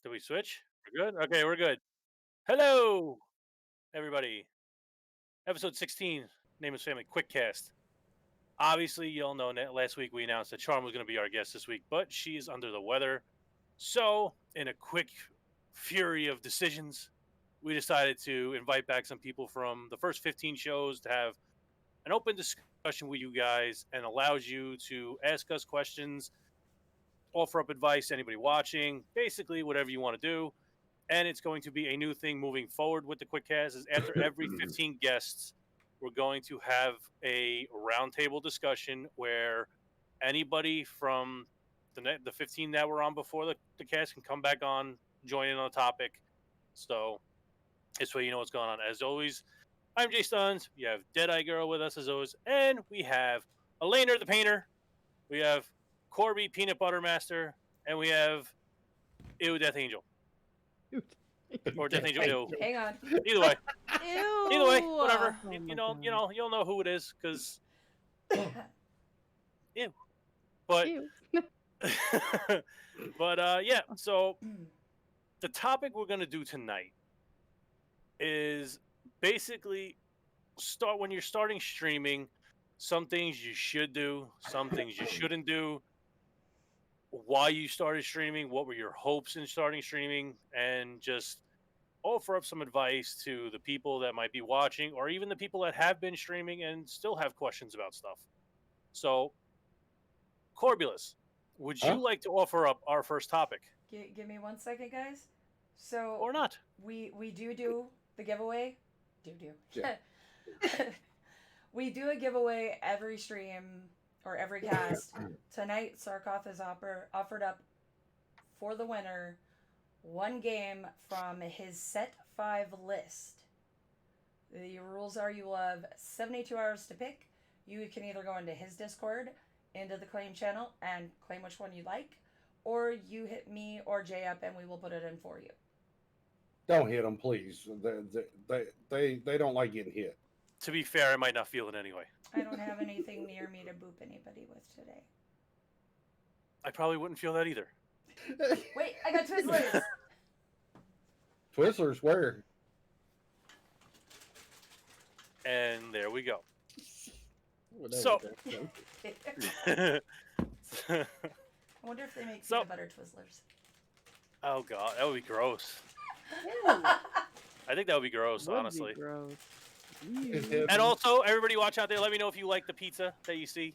Did we switch? We're good? Okay, we're good. Hello, everybody. Episode 16, Name is Family Quick Cast. Obviously, you all know that last week we announced that Charm was going to be our guest this week, but she is under the weather. So, in a quick fury of decisions, we decided to invite back some people from the first 15 shows to have an open discussion with you guys and allows you to ask us questions, offer up advice to anybody watching, basically whatever you want to do. And it's going to be a new thing moving forward with the Quickcast. Is after every 15 guests, we're going to have a roundtable discussion where anybody from the 15 that were on before the cast can come back on, join in on the topic. So this way you know what's going on. As always, I'm Jay Stuns. We have Deadeye Girl with us as always, and we have Elena the Painter. We have Corby Peanut Butter Master, and we have Ew Death Angel. Or Death Angel Ew. Hang on. Either way. Ew. Either way, whatever. Oh You'll know who it is because ew. But Ew. but yeah. So the topic we're gonna do tonight is basically start when you're starting streaming. Some things you should do, some things you shouldn't do. Why you started streaming? What were your hopes in starting streaming? And just offer up some advice to the people that might be watching or even the people that have been streaming and still have questions about stuff. So, Corbulus, would you like to offer up our first topic? Give me 1 second, guys. So Or not? we do the giveaway. Yeah. We do a giveaway every stream or every cast. Tonight, Sarkoth has offered up for the winner one game from his set 5 list. The rules are you will have 72 hours to pick. You can either go into his Discord, into the claim channel, and claim which one you like, or you hit me or Jay up and we will put it in for you. Don't hit them, please. They don't like getting hit. To be fair, I might not feel it anyway. I don't have anything near me to boop anybody with today. I probably wouldn't feel that either. Wait, I got Twizzlers! Twizzlers, where? And there we go. Whatever So- I wonder if they make So- peanut butter Twizzlers. Oh god, that would be gross. Ew. I think that would be gross, Would be honestly. gross. It- And also, everybody watch out there. Let me know if you like the pizza that you see.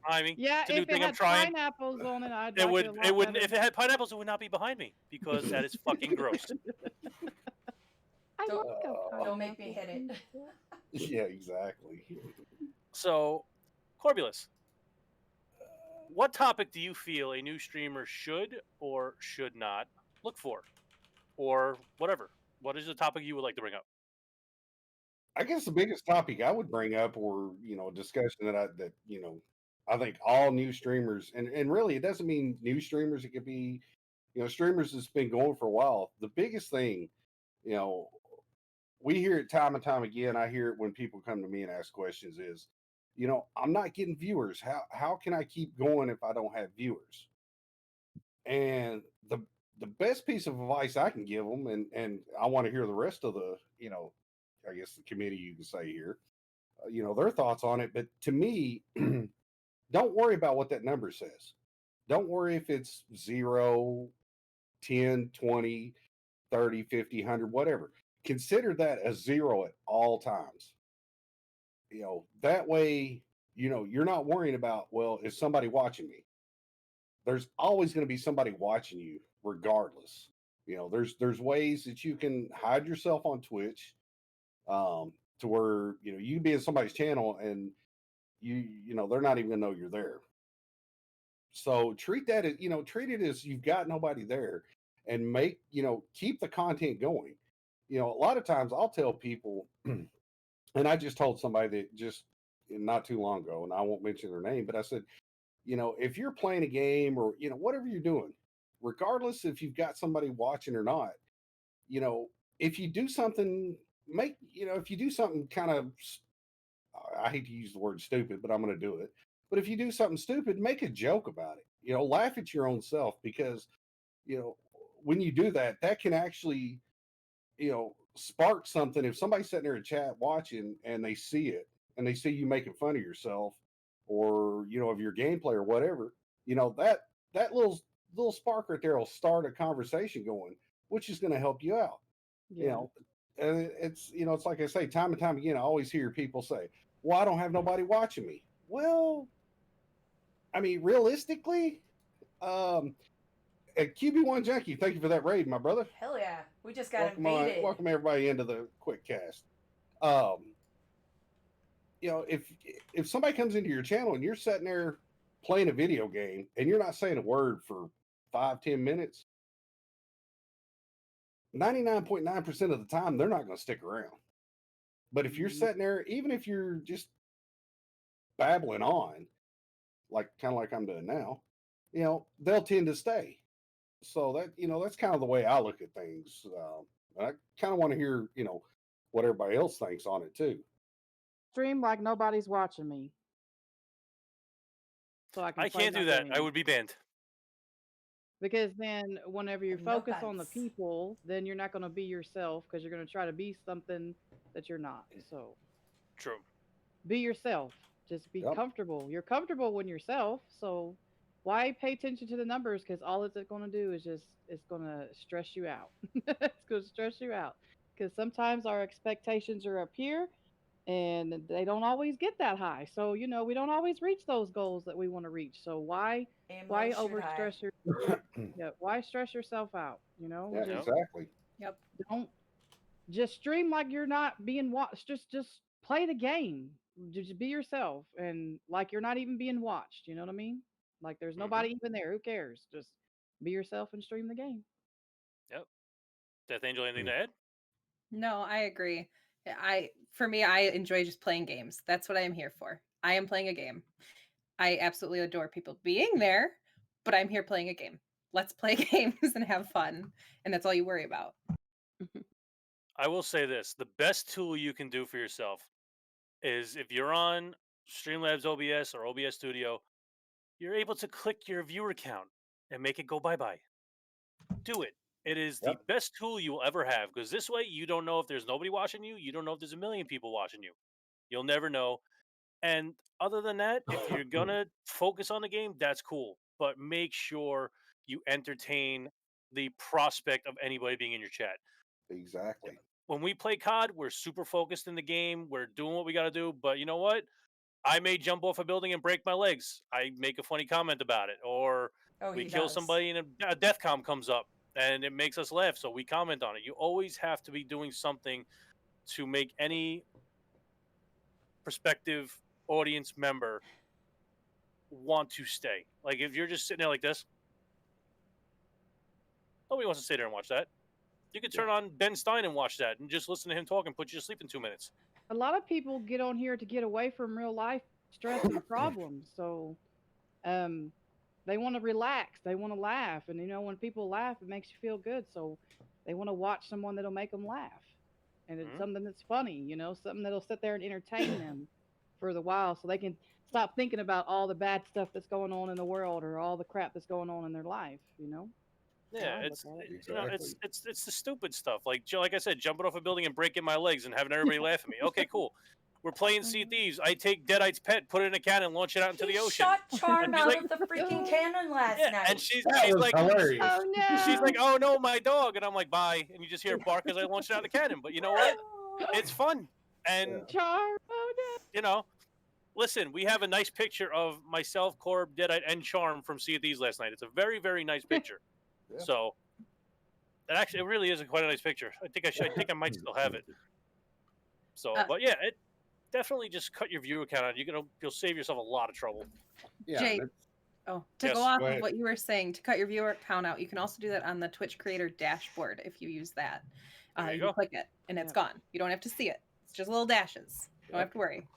I mean, Yeah, it's a new if it thing I'm had trying. pineapples on it, I'd It like would. it a lot It wouldn't. better. If it had pineapples, it would not be behind me because that is fucking gross. I Don't- like a Don't make me hit it. Yeah, exactly. So, Corbulus, what topic do you feel a new streamer should or should not look for, or whatever? What is the topic you would like to bring up? I guess the biggest topic I would bring up, or a discussion that I think all new streamers, and really it doesn't mean new streamers. It could be streamers that's been going for a while. The biggest thing, we hear it time and time again. I hear it when people come to me and ask questions. Is I'm not getting viewers. How can I keep going if I don't have viewers? And the best piece of advice I can give them, and I want to hear the rest of the I guess the committee, you can say here, their thoughts on it. But to me, don't worry about what that number says. Don't worry if it's 0, 10, 20, 30, 50, 100, whatever. Consider that a 0 at all times. That way, you're not worrying about, well, is somebody watching me? There's always going to be somebody watching you regardless. There's ways that you can hide yourself on Twitch, to where you can be in somebody's channel and they're not even gonna know you're there. So treat that as treat it as you've got nobody there, and keep the content going. A lot of times I'll tell people, and I just told somebody that just not too long ago, and I won't mention their name, but I said, if you're playing a game or whatever you're doing, regardless if you've got somebody watching or not, if you do something, if you do something kind of, I hate to use the word stupid, but I'm going to do it. But if you do something stupid, make a joke about it. Laugh at your own self, because when you do that, that can actually, spark something. If somebody's sitting there in chat watching and they see it and they see you making fun of yourself or, of your gameplay or whatever, that little spark right there will start a conversation going, which is going to help you out. Yeah. And it's like I say, time and time again, I always hear people say, well, I don't have nobody watching me. Well, I mean, realistically, QB1 Junkie, thank you for that raid, my brother. Hell yeah. We just got invaded. Welcome everybody into the quick cast. If somebody comes into your channel and you're sitting there playing a video game and you're not saying a word for 5-10 minutes, 99.9% of the time they're not going to stick around. But if you're sitting there, even if you're just babbling on, kind of like I'm doing now, they'll tend to stay. So that's kind of the way I look at things. I kind of want to hear, what everybody else thinks on it too. Stream like nobody's watching me. So I can't do that. I would be banned. Because then whenever you No focus on the thanks. people, then you're not going to be yourself because you're going to try to be something that you're not. So True. be yourself. Just be comfortable. You're comfortable when yourself. So why pay attention to the numbers? Because all it's going to do is it's going to stress you out. It's going to stress you out. Because sometimes our expectations are up here and they don't always get that high. So, we don't always reach those goals that we want to reach. So why overstress why stress yourself out? Yeah, exactly. Yep. Don't just stream like you're not being watched. Just play the game. Just be yourself and like you're not even being watched. You know what I mean? Like there's nobody even there. Who cares? Just be yourself and stream the game. Yep. Death Angel, anything to add? No, I agree. For me, I enjoy just playing games. That's what I am here for. I am playing a game. I absolutely adore people being there, but I'm here playing a game. Let's play games and have fun. And that's all you worry about. I will say this. The best tool you can do for yourself is if you're on Streamlabs OBS or OBS Studio, you're able to click your viewer count and make it go bye-bye. Do it. It is the best tool you will ever have because this way you don't know if there's nobody watching you. You don't know if there's a million people watching you. You'll never know. And other than that, if you're going to focus on the game, that's cool. But make sure you entertain the prospect of anybody being in your chat. Exactly. When we play COD, we're super focused in the game. We're doing what we got to do. But you know what? I may jump off a building and break my legs. I make a funny comment about it. Or we kill somebody and a death comm comes up and it makes us laugh. So we comment on it. You always have to be doing something to make any prospective audience member want to stay. Like if you're just sitting there like this, nobody wants to sit there and watch that. You could turn on Ben Stein and watch that and just listen to him talk and put you to sleep in 2 minutes. A lot of people get on here to get away from real life stress and problems. So they want to relax. They want to laugh. And, when people laugh, it makes you feel good. So they want to watch someone that'll make them laugh. And it's something that's funny, something that'll sit there and entertain them for the while so they can stop thinking about all the bad stuff that's going on in the world or all the crap that's going on in their life, Yeah, it's the stupid stuff. Like I said, jumping off a building and breaking my legs and having everybody laugh at me. Okay, cool. We're playing Sea of Thieves. I take Deadite's pet, put it in a cannon, launch it out into the ocean. Shot Charm out of the freaking cannon last night. And she's like, hilarious. Oh no! She's like, oh no, my dog, and I'm like, bye. And you just hear it bark as I launch it out of the cannon. But you know what? It's fun. And Charm. Oh no! Listen, we have a nice picture of myself, Corb, Deadite, and Charm from Sea of Thieves last night. It's a very, very nice picture. So, it really is quite a nice picture. I think I might still have it. So, but yeah, it definitely just cut your view account out. You'll save yourself a lot of trouble. Yeah. Jay, to go off of what you were saying, to cut your viewer count out, you can also do that on the Twitch creator dashboard if you use that. You can click it and it's gone. You don't have to see it. It's just little dashes. You don't have to worry.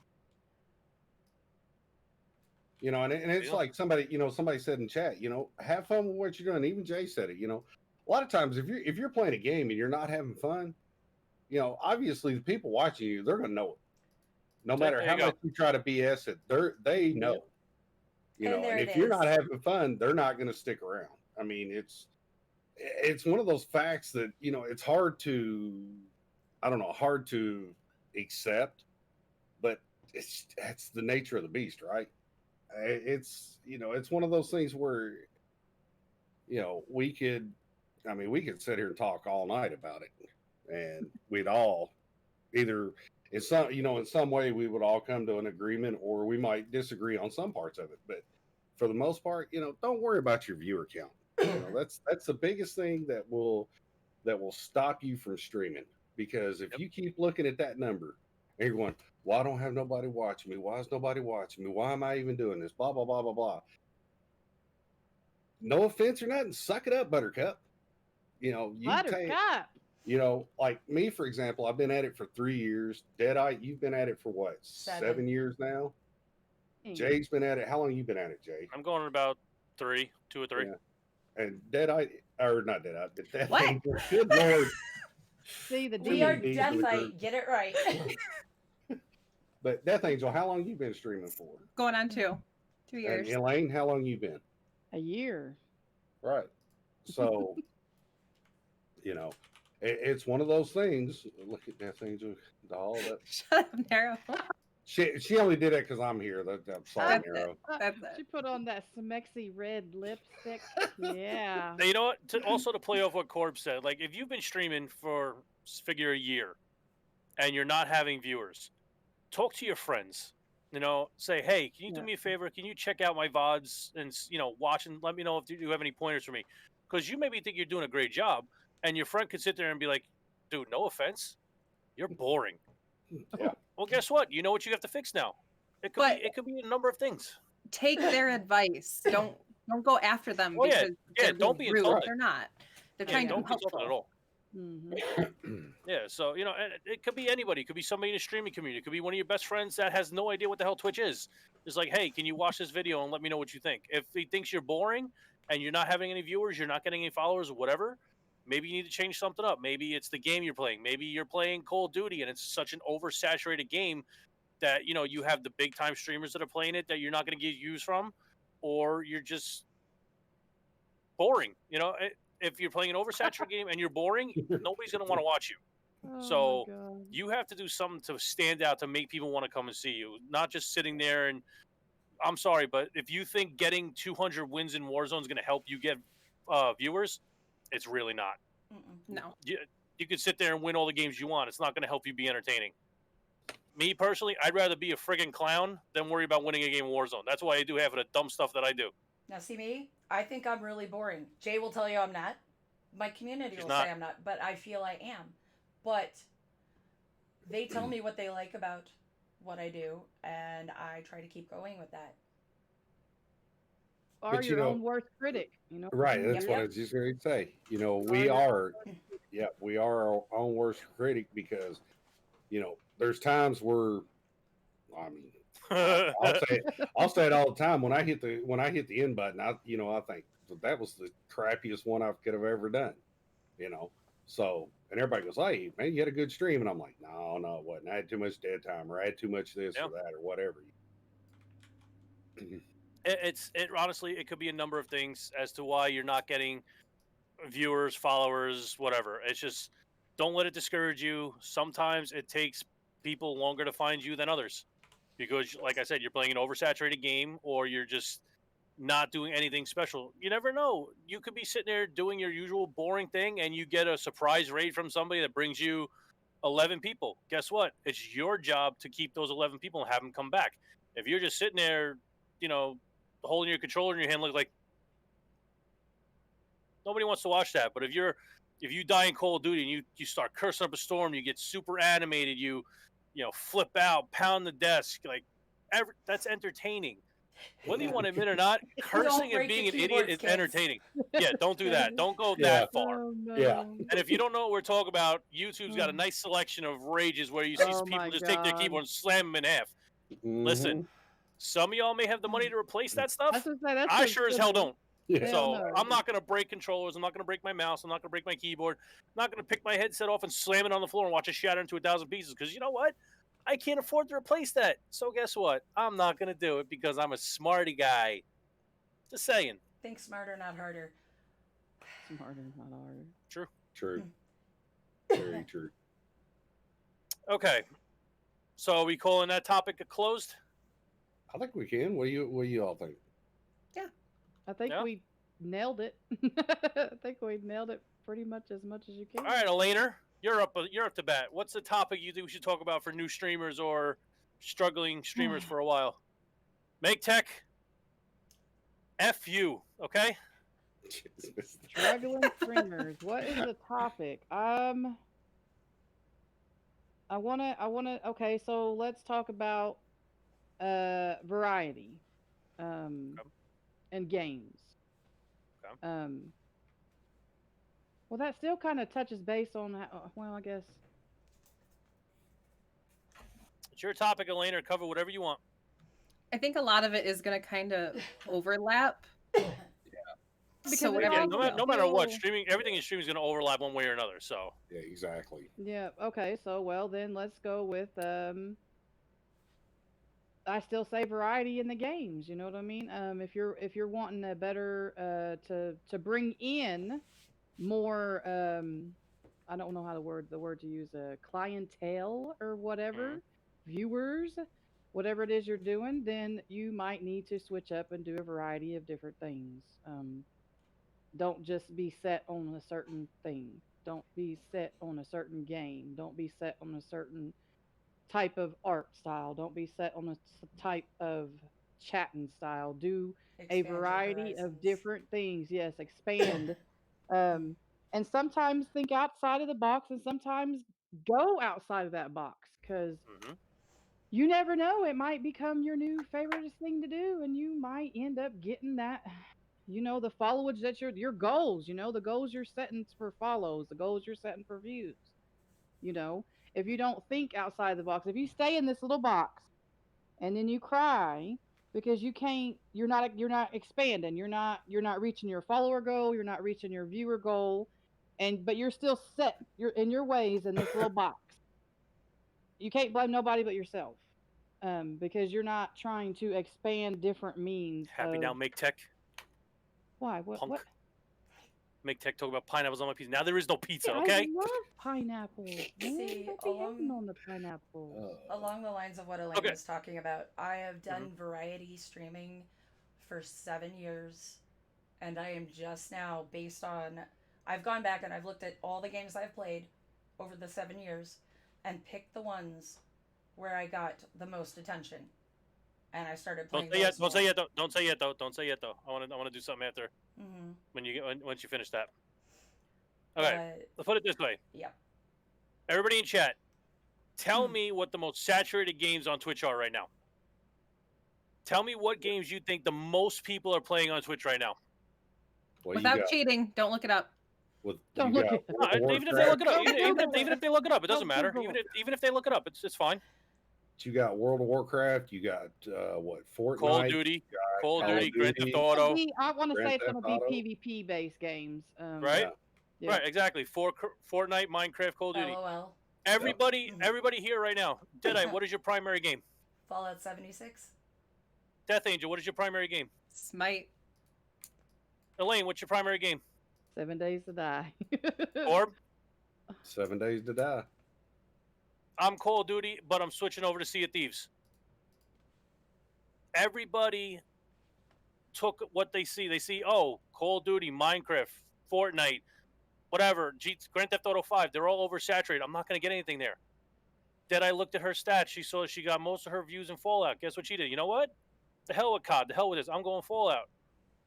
And it's like somebody said in chat, have fun with what you're doing. Even Jay said it, a lot of times if you're playing a game and you're not having fun, obviously the people watching you, they're going to know it. No matter how much you try to BS it, they know. And if you're not having fun, they're not going to stick around. I mean, it's one of those facts that, it's hard to, I don't know, hard to accept, but that's the nature of the beast, right? It's one of those things where, we could sit here and talk all night about it, and we'd all either in some way we would all come to an agreement, or we might disagree on some parts of it. But for the most part, don't worry about your viewer count. That's the biggest thing that will stop you from streaming. Because if you keep looking at that number and you're going, well, I don't have nobody watching me. Why is nobody watching me? Why am I even doing this? Blah, blah, blah, blah, blah. No offense or nothing. Suck it up, Buttercup. Buttercup. Like me, for example, I've been at it for 3 years. Deadeye, you've been at it for what, 7 years now? Jay's been at it. How long have you been at it, Jay? I'm going about 2 or 3. Yeah. And Deadeye, or not Deadeye, but Death What? Angel. Good Lord. See, we are Deathite. Get it right. But Death Angel, how long you been streaming for? Going on 2 years. And Elaine, how long you been? A year. Right. So, it's one of those things. Look at Death Angel doll. Shut up, Nero. She only did it because I'm here. I'm sorry, Nero. She put on that smexy red lipstick. Yeah. Now, you know what? Also to play off what Corb said, like if you've been streaming for figure a year and you're not having viewers, talk to your friends. Say, hey, can you do me a favor? Can you check out my VODs and watch and let me know if you have any pointers for me? Because you maybe think you're doing a great job, and your friend could sit there and be like, dude, no offense, you're boring. Yeah. Well, guess what? You know what you have to fix now. It could be a number of things. Take their advice. Don't go after them because they're don't be rude. insulted. They're not. They're trying to be helpful at all. Mm-hmm. Yeah, so it could be anybody. It could be somebody in the streaming community. It could be one of your best friends that has no idea what the hell Twitch is. It's like, hey, can you watch this video and let me know what you think? If he thinks you're boring and you're not having any viewers, you're not getting any followers, or whatever, maybe you need to change something up. Maybe it's the game you're playing. Maybe you're playing Call of Duty and it's such an oversaturated game that you have the big time streamers that are playing it that you're not going to get views from, or you're just boring. If you're playing an oversaturated game and you're boring, nobody's going to want to watch you. So you have to do something to stand out to make people want to come and see you, not just sitting there. And I'm sorry, but if you think getting 200 wins in Warzone is going to help you get viewers, it's really not. No. You could sit there and win all the games you want. It's not going to help you be entertaining. Me personally, I'd rather be a friggin' clown than worry about winning a game of Warzone. That's why I do half of the dumb stuff that I do. Now, see me? I think I'm really boring. Jay will tell you I'm not. My community will say I'm not, but I feel I am. But they tell me what they like about what I do, and I try to keep going with that. Are your own worst critic, Right, that's what I was just going to say. We are our own worst critic because, there's times where, I'll say it all the time when I hit the end button. I think that was the crappiest one I could have ever done. So, and everybody goes, "Hey, man, you had a good stream," and I'm like, "No, it wasn't. I had too much dead time, or I had too much this or that, or whatever." Honestly, it could be a number of things as to why you're not getting viewers, followers, whatever. It's just don't let it discourage you. Sometimes it takes people longer to find you than others because, like I said, you're playing an oversaturated game or you're just not doing anything special. You never know. You could be sitting there doing your usual boring thing and you get a surprise raid from somebody that brings you 11 people. Guess what? It's your job to keep those 11 people and have them come back. If you're just sitting there, holding your controller in your hand, look like nobody wants to watch that. But if you die in Call of Duty and you start cursing up a storm, you get super animated, you flip out, pound the desk, that's entertaining. Whether you want to admit or not, cursing and being an idiot is entertaining. Yeah, don't do that. Don't go that far. Oh, no. Yeah. And if you don't know what we're talking about, YouTube's got a nice selection of rages where you see people just take their keyboard and slam them in half. Mm-hmm. Listen, some of y'all may have the money to replace that stuff. That's I sure as hell don't. Yeah. So I'm not going to break controllers. I'm not going to break my mouse. I'm not going to break my keyboard. I'm not going to pick my headset off and slam it on the floor and watch it shatter into 1,000 pieces. Because you know what? I can't afford to replace that. So guess what? I'm not going to do it because I'm a smarty guy. Just saying. Think smarter, not harder. Smarter, not harder. True. True. Very true. Okay. So are we calling that topic closed? I think we can. What do you all think? I think Yeah. we nailed it. I think we nailed it pretty much as you can. All right, Elena, you're up to bat. What's the topic you think we should talk about for new streamers or struggling streamers for a while? Make tech. F you, okay? Struggling streamers. What is the topic? I wanna. Okay, so let's talk about variety, and games. Okay. Well, that still kind of touches base on. Well, I guess. It's your topic, Elena. Cover whatever you want. I think a lot of it is going to kind of overlap. Because So it's whatever. all No matter what, still- streaming, everything in streaming is going to overlap one way or another. So Yeah, exactly. Yeah. Okay. So well, then let's go with I still say variety in the games. You know what I mean? If you're wanting a better to bring in more I don't know how the word to use, clientele or whatever, viewers, whatever it is you're doing, then you might need to switch up and do a variety of different things. Don't just be set on a certain thing. Don't be set on a certain game. Don't be set on a certain type of art style. Don't be set on a type of chatting style. Do a Expand your variety of horizons. different things. Yes, expand. And sometimes think outside of the box, and sometimes go outside of that box, because you never know. It might become your new favorite thing to do, and you might end up getting that. The followage that your goals. The goals you're setting for follows, the goals you're setting for views. If you don't think outside the box, if you stay in this little box and then you cry because you're not expanding, you're not reaching your follower goal, you're not reaching your viewer goal, but you're still set, you're in your ways in this little box. You can't blame nobody but yourself, because you're not trying to expand different means. happy now, make tech. Why? Punk. What? Make tech talk about pineapples on my pizza. Now there is no pizza, Yeah, okay? I love pineapple. Man. See, Don't be hating on the pineapple. Along the lines of what Elaine was talking about, I have done variety streaming for 7 years, and I am just now, based on, I've gone back and I've looked at all the games I've played over the 7 years and picked the ones where I got the most attention, and I started playing. Don't say yet though. Don't say yet though. I want to do something after. Mm-hmm. Once you finish that. Okay, let's put it this way. Yep. Everybody in chat, tell me what the most saturated games on Twitch are right now. Tell me what games you think the most people are playing on Twitch right now. Without cheating, don't look it up. Don't look it up. Even if they look it up, even if they look it up, it doesn't matter. Even if they look it up, it's fine. You got World of Warcraft. You got Fortnite. Call of Duty. Call of Duty. Grand Theft Auto. I want to say it's going to be PvP based games. Right. Yeah. Right. Exactly. Fortnite, Minecraft, Call of Duty. LOL. Everybody here right now. Deadeye, what is your primary game? Fallout 76. Death Angel, what is your primary game? Smite. Elaine, what's your primary game? 7 Days to Die. Orb? 7 Days to Die. I'm Call of Duty, but I'm switching over to Sea of Thieves. Everybody took what they see. They see, oh, Call of Duty, Minecraft, Fortnite, whatever, Grand Theft Auto 5. They're all oversaturated. I'm not going to get anything there. Then I looked at her stats. She saw she got most of her views in Fallout. Guess what she did? You know what? The hell with COD. The hell with this. I'm going Fallout.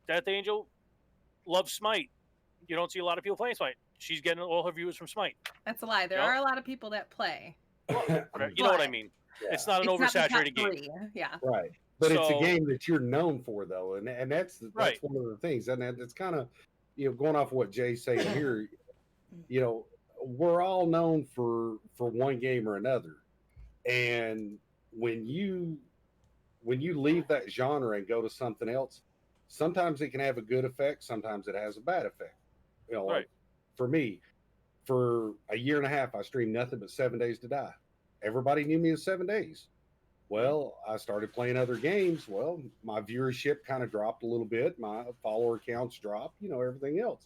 Death Angel loves Smite. You don't see a lot of people playing Smite. She's getting all her viewers from Smite. That's a lie. There are a lot of people that play. You know what I mean? Yeah. It's not an oversaturated game. Yeah. Right. But it's a game that you're known for, though, and that's right. One of the things, and it's kind of, going off of what Jay's saying here. We're all known for one game or another, and when you leave that genre and go to something else, sometimes it can have a good effect, sometimes it has a bad effect. Right. Like for me, for a year and a half, I streamed nothing but 7 Days to Die. Everybody knew me as 7 Days. Well, I started playing other games. Well, my viewership kind of dropped a little bit. My follower counts dropped, everything else.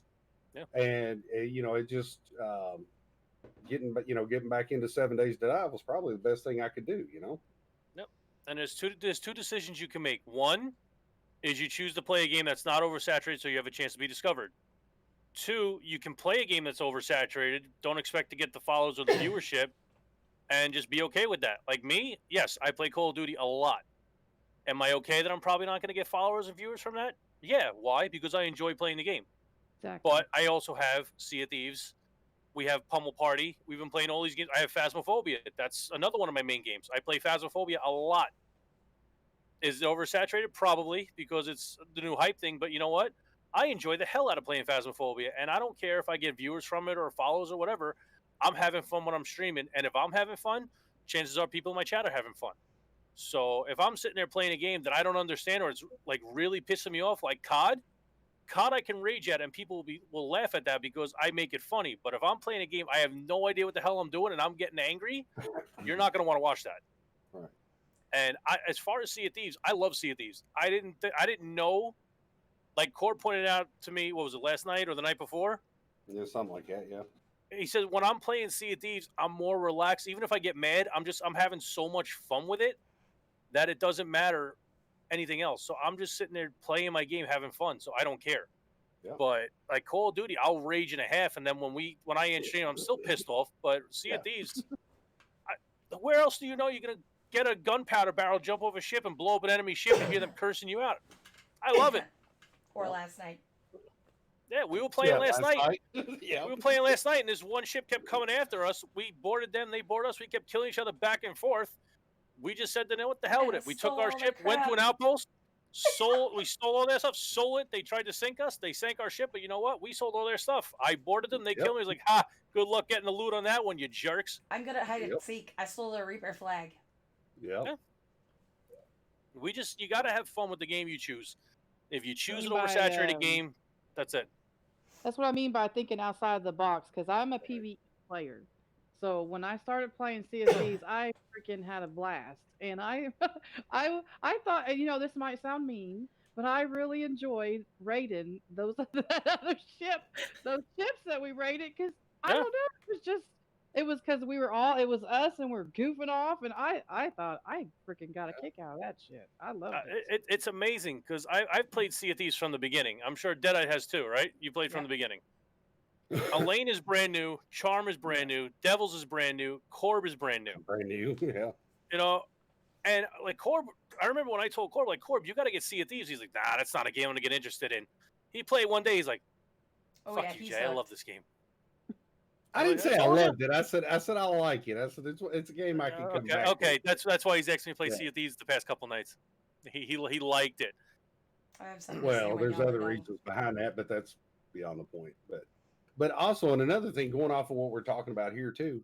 And it just getting back into 7 Days to Die was probably the best thing I could do. Yep. And there's two decisions you can make. One is you choose to play a game that's not oversaturated, so you have a chance to be discovered. Two, you can play a game that's oversaturated. Don't expect to get the follows or the viewership, and just be okay with that. Like me, yes, I play Call of Duty a lot. Am I okay that I'm probably not going to get followers and viewers from that? Yeah. Why? Because I enjoy playing the game. Exactly. But I also have Sea of Thieves. We have Pummel Party. We've been playing all these games. I have Phasmophobia. That's another one of my main games. I play Phasmophobia a lot. Is it oversaturated? Probably, because it's the new hype thing. But you know what? I enjoy the hell out of playing Phasmophobia, and I don't care if I get viewers from it or follows or whatever. I'm having fun when I'm streaming, and if I'm having fun, chances are people in my chat are having fun. So if I'm sitting there playing a game that I don't understand or it's like really pissing me off, like COD I can rage at and people will laugh at that because I make it funny. But if I'm playing a game I have no idea what the hell I'm doing and I'm getting angry, you're not going to want to watch that. Right. And as far as Sea of Thieves, I love Sea of Thieves. I didn't know, like Cord pointed out to me, what was it, last night or the night before? Yeah, something like that. Yeah. He says when I'm playing Sea of Thieves, I'm more relaxed. Even if I get mad, I'm having so much fun with it that it doesn't matter anything else. So I'm just sitting there playing my game, having fun. So I don't care. Yeah. But like Call of Duty, I'll rage in a half, and then when I end stream, I'm still pissed off. But Sea of Thieves, where else do you know you're gonna get a gunpowder barrel, jump off a ship, and blow up an enemy ship, and hear them cursing you out? I love it. Or last night. Yeah, we were playing last night. Yeah. We were playing last night, and this one ship kept coming after us. We boarded them, they boarded us. We kept killing each other back and forth. We just said, "No, what the hell with it?" We took our ship, went to an outpost, we stole all their stuff, sold it. They tried to sink us. They sank our ship, but you know what? We sold all their stuff. I boarded them. They killed me. I was like, "Ha! Good luck getting the loot on that one, you jerks." I'm good at hide and seek. I stole the Reaper flag. Yeah. You got to have fun with the game you choose. If you choose an By, oversaturated game, that's it. That's what I mean by thinking outside the box, because I'm a PvE player. So when I started playing CSGs, I freaking had a blast, and I thought, this might sound mean, but I really enjoyed raiding those that other ship, those ships that we raided, because I don't know, it was because it was us, and we're goofing off, and I thought I freaking got a kick out of that shit. I loved it. It's amazing because I've played Sea of Thieves from the beginning. I'm sure Deadeye has too, right? You played from the beginning. Elaine is brand new. Charm is brand new. Devils is brand new. Corb is brand new. Brand new. Yeah. And like Corb, I remember when I told Corb, like, "Corb, you got to get Sea of Thieves." He's like, "Nah, that's not a game I'm gonna get interested in." He played one day. He's like, "Fuck you, Jay. I love this game." I didn't say I loved it. I said I like it. I said it's a game I can come back. Okay, that's why he's actually played Sea of Thieves the past couple nights. He liked it. Well, there's other reasons behind that, but that's beyond the point. But also, and another thing, going off of what we're talking about here too,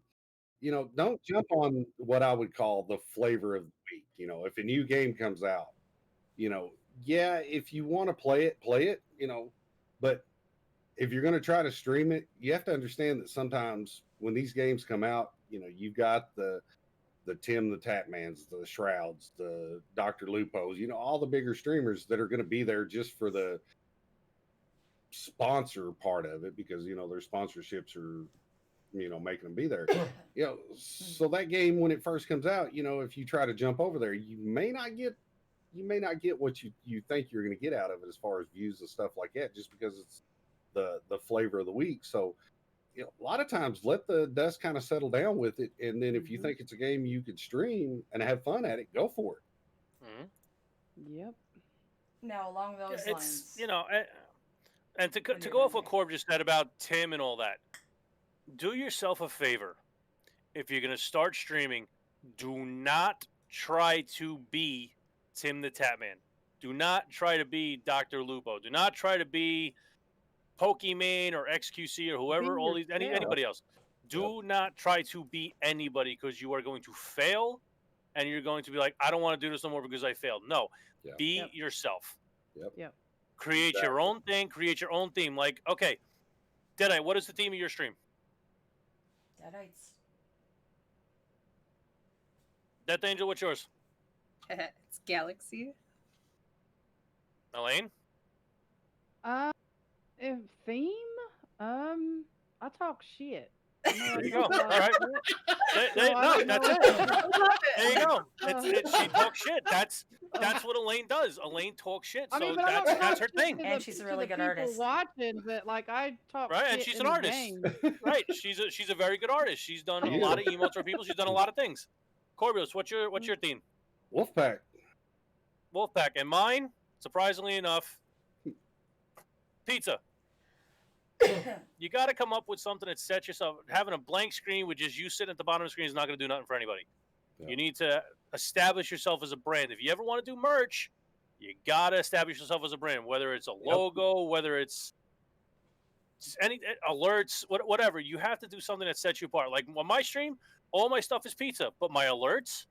don't jump on what I would call the flavor of the week. If a new game comes out, if you want to play it, but if you're going to try to stream it, you have to understand that sometimes when these games come out, you've got the Tim the Tapmans, the Shrouds, the Dr. Lupos, all the bigger streamers that are going to be there just for the sponsor part of it because, their sponsorships are, making them be there. So that game, when it first comes out, if you try to jump over there, you may not get what you think you're going to get out of it as far as views and stuff like that, just because it's the flavor of the week. So a lot of times let the dust kind of settle down with it, and then if you think it's a game you could stream and have fun at it, go for it. Yep. Now along those lines, and to go off what Corb just said about Tim and all that, do yourself a favor. If you're going to start streaming, do not try to be Tim the Tapman. Do not try to be Dr. Lupo. Do not try to be Pokemon or XQC or whoever, anybody else. Do not try to be anybody because you are going to fail and you're going to be like, "I don't want to do this no more because I failed." No, be yourself. Yep. Create your own thing. Create your own theme. Like, okay, Deadeye, what is the theme of your stream? Deadites. Death Angel, what's yours? It's Galaxy. Elaine? Theme? I talk shit. I know I There you talk go. a lot All of right. shit, They, so I no, don't know that's it. there you go. She Uh, talks shit. That's what Elaine does. Elaine talks shit. I mean, So but I don't that's talk her shit thing, to And she's a really good people artist. watching, but like I talk right? And shit she's in an the artist, game. right? She's a very good artist. She's done a Yeah. lot of emotes for people. She's done a lot of things. Corbios, what's your theme? Wolfpack. Wolfpack, and mine, surprisingly enough, pizza. You got to come up with something that sets yourself. Having a blank screen with just you sitting at the bottom of the screen is not going to do nothing for anybody. Yeah. You need to establish yourself as a brand. If you ever want to do merch, you got to establish yourself as a brand. Whether it's a logo, whether it's any alerts, whatever. You have to do something that sets you apart. Like on my stream, all my stuff is pizza, but my alerts,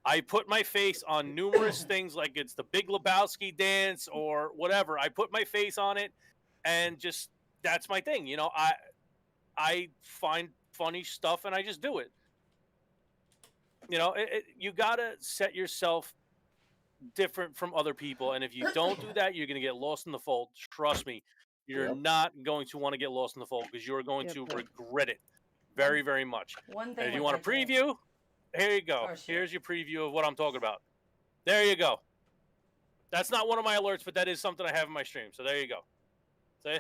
I put my face on numerous things, like it's the Big Lebowski dance or whatever. I put my face on it, and just that's my thing. You know, I find funny stuff and I just do it. You know, you gotta set yourself different from other people, and if you don't do that, you're gonna get lost in the fold. Trust me, you're Yep. not going to want to get lost in the fold because you're going Yep, to yep. regret it very, very much. One And thing. if you with want a that game- preview, here you go. Oh, shit. Here's your preview of what I'm talking about. There you go. That's not one of my alerts, but that is something I have in my stream. So there you go. See?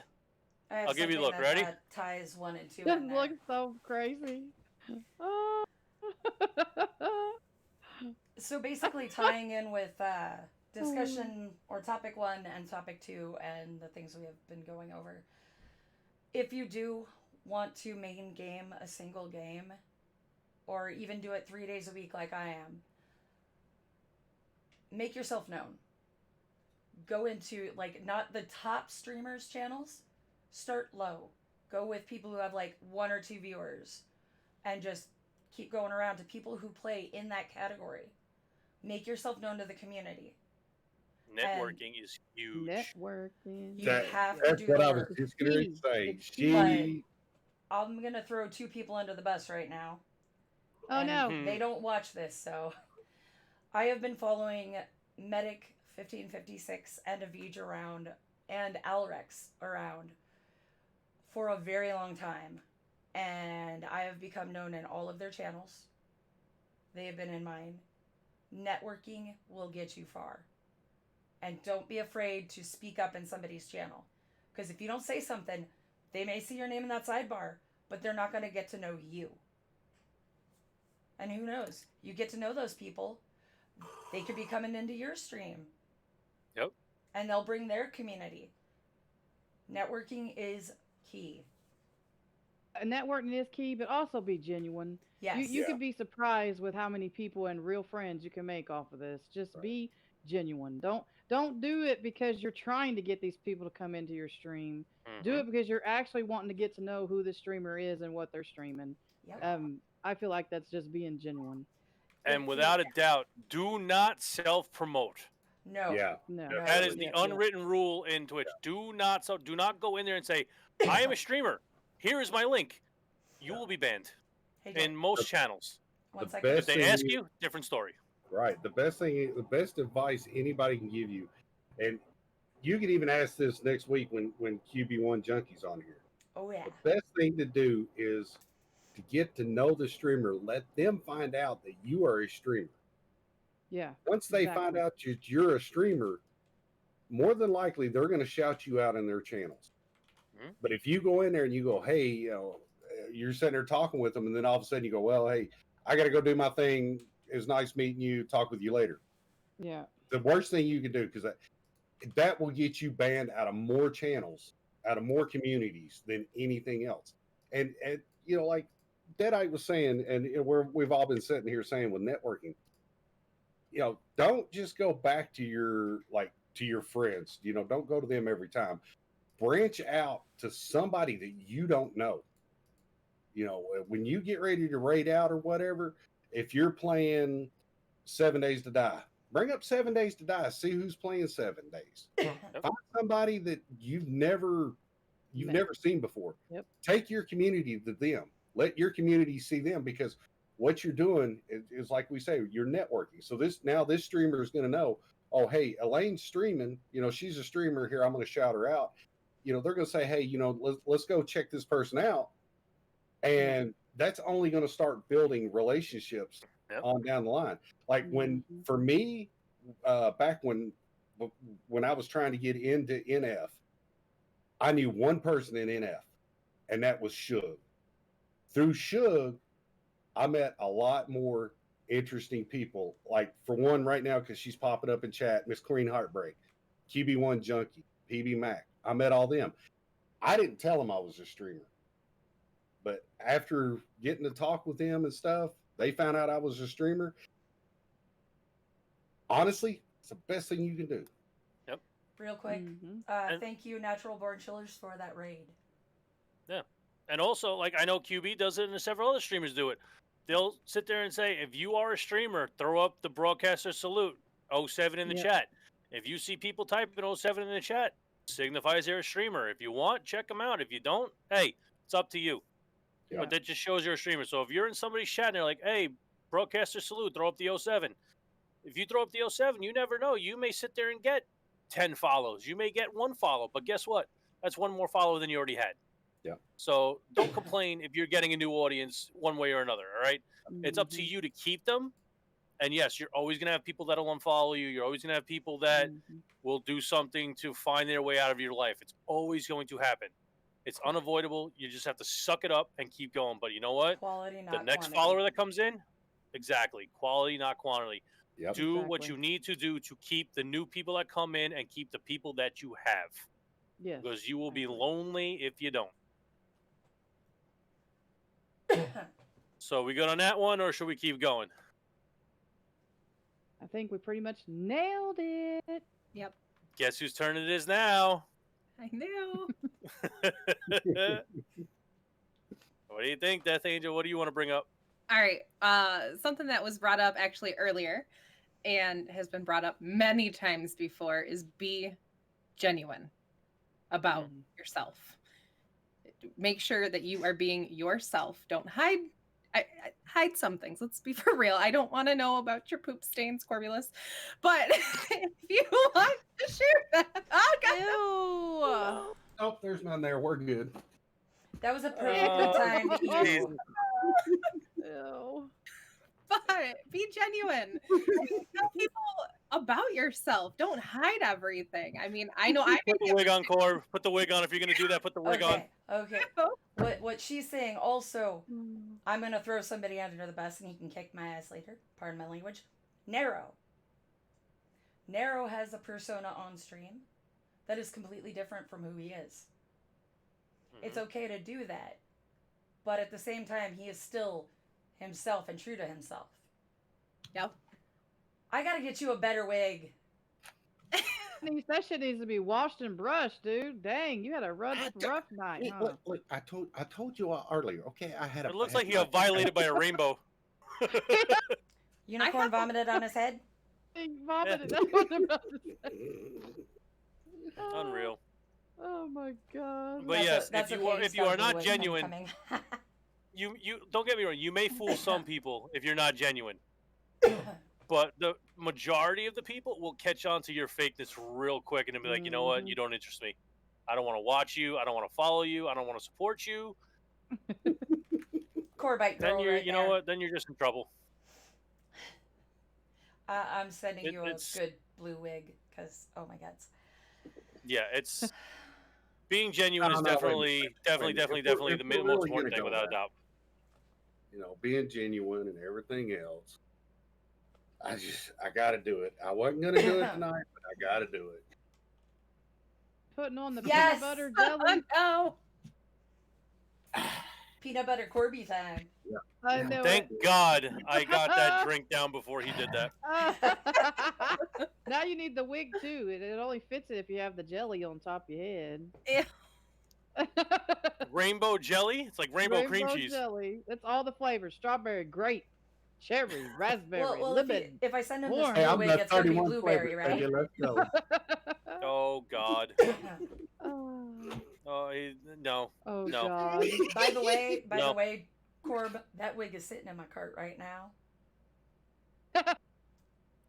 I have I'll give you a something look. Ready? that ties 1 and 2 This in there. looks so crazy. Oh. So basically, tying in with discussion or topic 1 and topic 2 and the things we have been going over. If you do want to main game a single game, or even do it 3 days a week like I am, make yourself known. Go into, like, not the top streamers' channels. Start low. Go with people who have, like, 1 or 2 viewers. And just keep going around to people who play in that category. Make yourself known to the community. Networking is huge. Networking. You have to That's do what the I was work. just going to say. It's She, I'm going to throw 2 people under the bus right now. Oh and no. Mhm. They don't watch this, so. I have been following Medic 1556 and Avij around and Alrex around for a very long time. And I have become known in all of their channels. They have been in mine. Networking will get you far. And don't be afraid to speak up in somebody's channel. Because if you don't say something, they may see your name in that sidebar, but they're not going to get to know you. And who knows? You get to know those people. They could be coming into your stream. Yep. And they'll bring their community. Networking is key. Networking is key, but also be genuine. Yes. You could be surprised with how many people and real friends you can make off of this. Just be genuine. Don't do it because you're trying to get these people to come into your stream. Do it because you're actually wanting to get to know who the streamer is and what they're streaming. Yep. I feel like that's just being genuine. And without a doubt, do not self-promote. No. yeah. No. That is the Yeah, unwritten rule in Twitch. Do not go in there and say, "I am a streamer. Here is my link." You will be banned Hey, in most channels. one the second. If best they thing ask is- you, different story. Right. The best advice anybody can give you, and you can even ask this next week when QB1 Junkie's on here. Oh, yeah. The best thing to do is to get to know the streamer. Let them find out that you are a streamer. Yeah. Once they find Exactly. out that you're a streamer, more than likely they're going to shout you out in their channels. Mhm. But if you go in there and you go, hey, you're sitting there talking with them, and then all of a sudden you go, well, hey, I got to go do my thing. It was nice meeting you. Talk with you later. Yeah. The worst thing you can do, because that will get you banned out of more channels, out of more communities than anything else. And you know, like Deadeye was saying, and we've all been sitting here saying with networking, you know, don't just go back to your friends. You know, don't go to them every time. Branch out to somebody that you don't know. You know, when you get ready to raid out or whatever, if you're playing 7 Days to Die, bring up 7 Days to Die. See who's playing 7 days. Find somebody that you've never seen before. Yep. Take your community to them. Let your community see them, because what you're doing is like we say, you're networking. So this streamer is going to know, oh, hey, Elaine's streaming. You know, she's a streamer here. I'm going to shout her out. they're going to say, hey, let's go check this person out. And that's only going to start building relationships on down the line. Like for me, back when I was trying to get into NF, I knew one person in NF, and that was Shug. Through Shug, I met a lot more interesting people. Like for one, right now, because she's popping up in chat, Miss Queen Heartbreak, QB1 Junkie, PB Mac. I met all them. I didn't tell them I was a streamer, but after getting to talk with them and stuff, they found out I was a streamer. Honestly, it's the best thing you can do. Yep. Real quick, thank you, Natural Born Chillers, for that raid. Yeah. And also, like, I know QB does it and several other streamers do it. They'll sit there and say, if you are a streamer, throw up the broadcaster salute, 07 in the chat. If you see people typing 07 in the chat, signifies they're a streamer. If you want, check them out. If you don't, hey, it's up to you. Yeah. But that just shows you're a streamer. So if you're in somebody's chat and they're like, hey, broadcaster salute, throw up the 07. If you throw up the 07, you never know. You may sit there and get 10 follows. You may get 1 follow. But guess what? That's 1 more follow than you already had. Yeah. So don't complain if you're getting a new audience one way or another, all right? It's up to you to keep them. And yes, you're always going to have people that'll unfollow you. You're always going to have people that will do something to find their way out of your life. It's always going to happen. It's unavoidable. You just have to suck it up and keep going. But you know what? Quality, not the next quantity. follower that comes in, exactly. Quality, not quantity. Yep. Do what you need to do to keep the new people that come in and keep the people that you have. Yes. Because you will be lonely if you don't. So we good on that one, or should we keep going? I think we pretty much nailed it. Yep. Guess whose turn it is now? I know. What do you think, Death Angel? What do you want to bring up? All right. Something that was brought up actually earlier and has been brought up many times before is be genuine about yourself. Make sure that you are being yourself. Don't hide. Hide some things. Let's be for real. I don't want to know about your poop stains, Corbulus. But if you want to share that, oh, there's none there. We're good. That was a pretty good time to eat. But be genuine. Tell people about yourself. Don't hide everything. I mean, I know I put the wig on, Corb. Put the wig on. If you're gonna do that, put the wig on. Okay. What she's saying also, I'm gonna throw somebody under the bus and he can kick my ass later. Pardon my language. Nero has a persona on stream that is completely different from who he is. It's okay to do that, but at the same time, he is still himself and true to himself. Yep. I gotta get you a better wig. That shit needs to be washed and brushed, dude. Dang, you had a rough night. Huh? Look, I told you earlier. Okay, I had a. It looks like he got violated by a rainbow. Unicorn vomited on his head. He vomited. That's what I'm about to say. Unreal. Oh my god. But yes, if you are not genuine, you don't get me wrong. You may fool some people if you're not genuine, but the majority of the people will catch on to your fakeness real quick and they'll be like, you know what, you don't interest me. I don't want to watch you. I don't want to follow you. I don't want to support you. Corbite then girl you're, right you know there. what? Then you're just in trouble. I'm sending you a good blue wig because oh my god. Yeah, it's being genuine is definitely the most important thing without a doubt. Being genuine and everything else. I got to do it. I wasn't going to do it tonight, but I got to do it. Putting on the peanut butter jelly. No. Peanut butter Corby time. Yeah. I know. Thank God I got that drink down before he did that. Now you need the wig too. It only fits it if you have the jelly on top of your head. Yeah. Rainbow jelly? It's like rainbow cream cheese. Jelly. That's all the flavors: strawberry, grape, cherry, raspberry, lemon. If I send him orange. this blue wig, it's gonna be blueberry, right? Oh God. No. Oh no. God. By the way, Corb, that wig is sitting in my cart right now.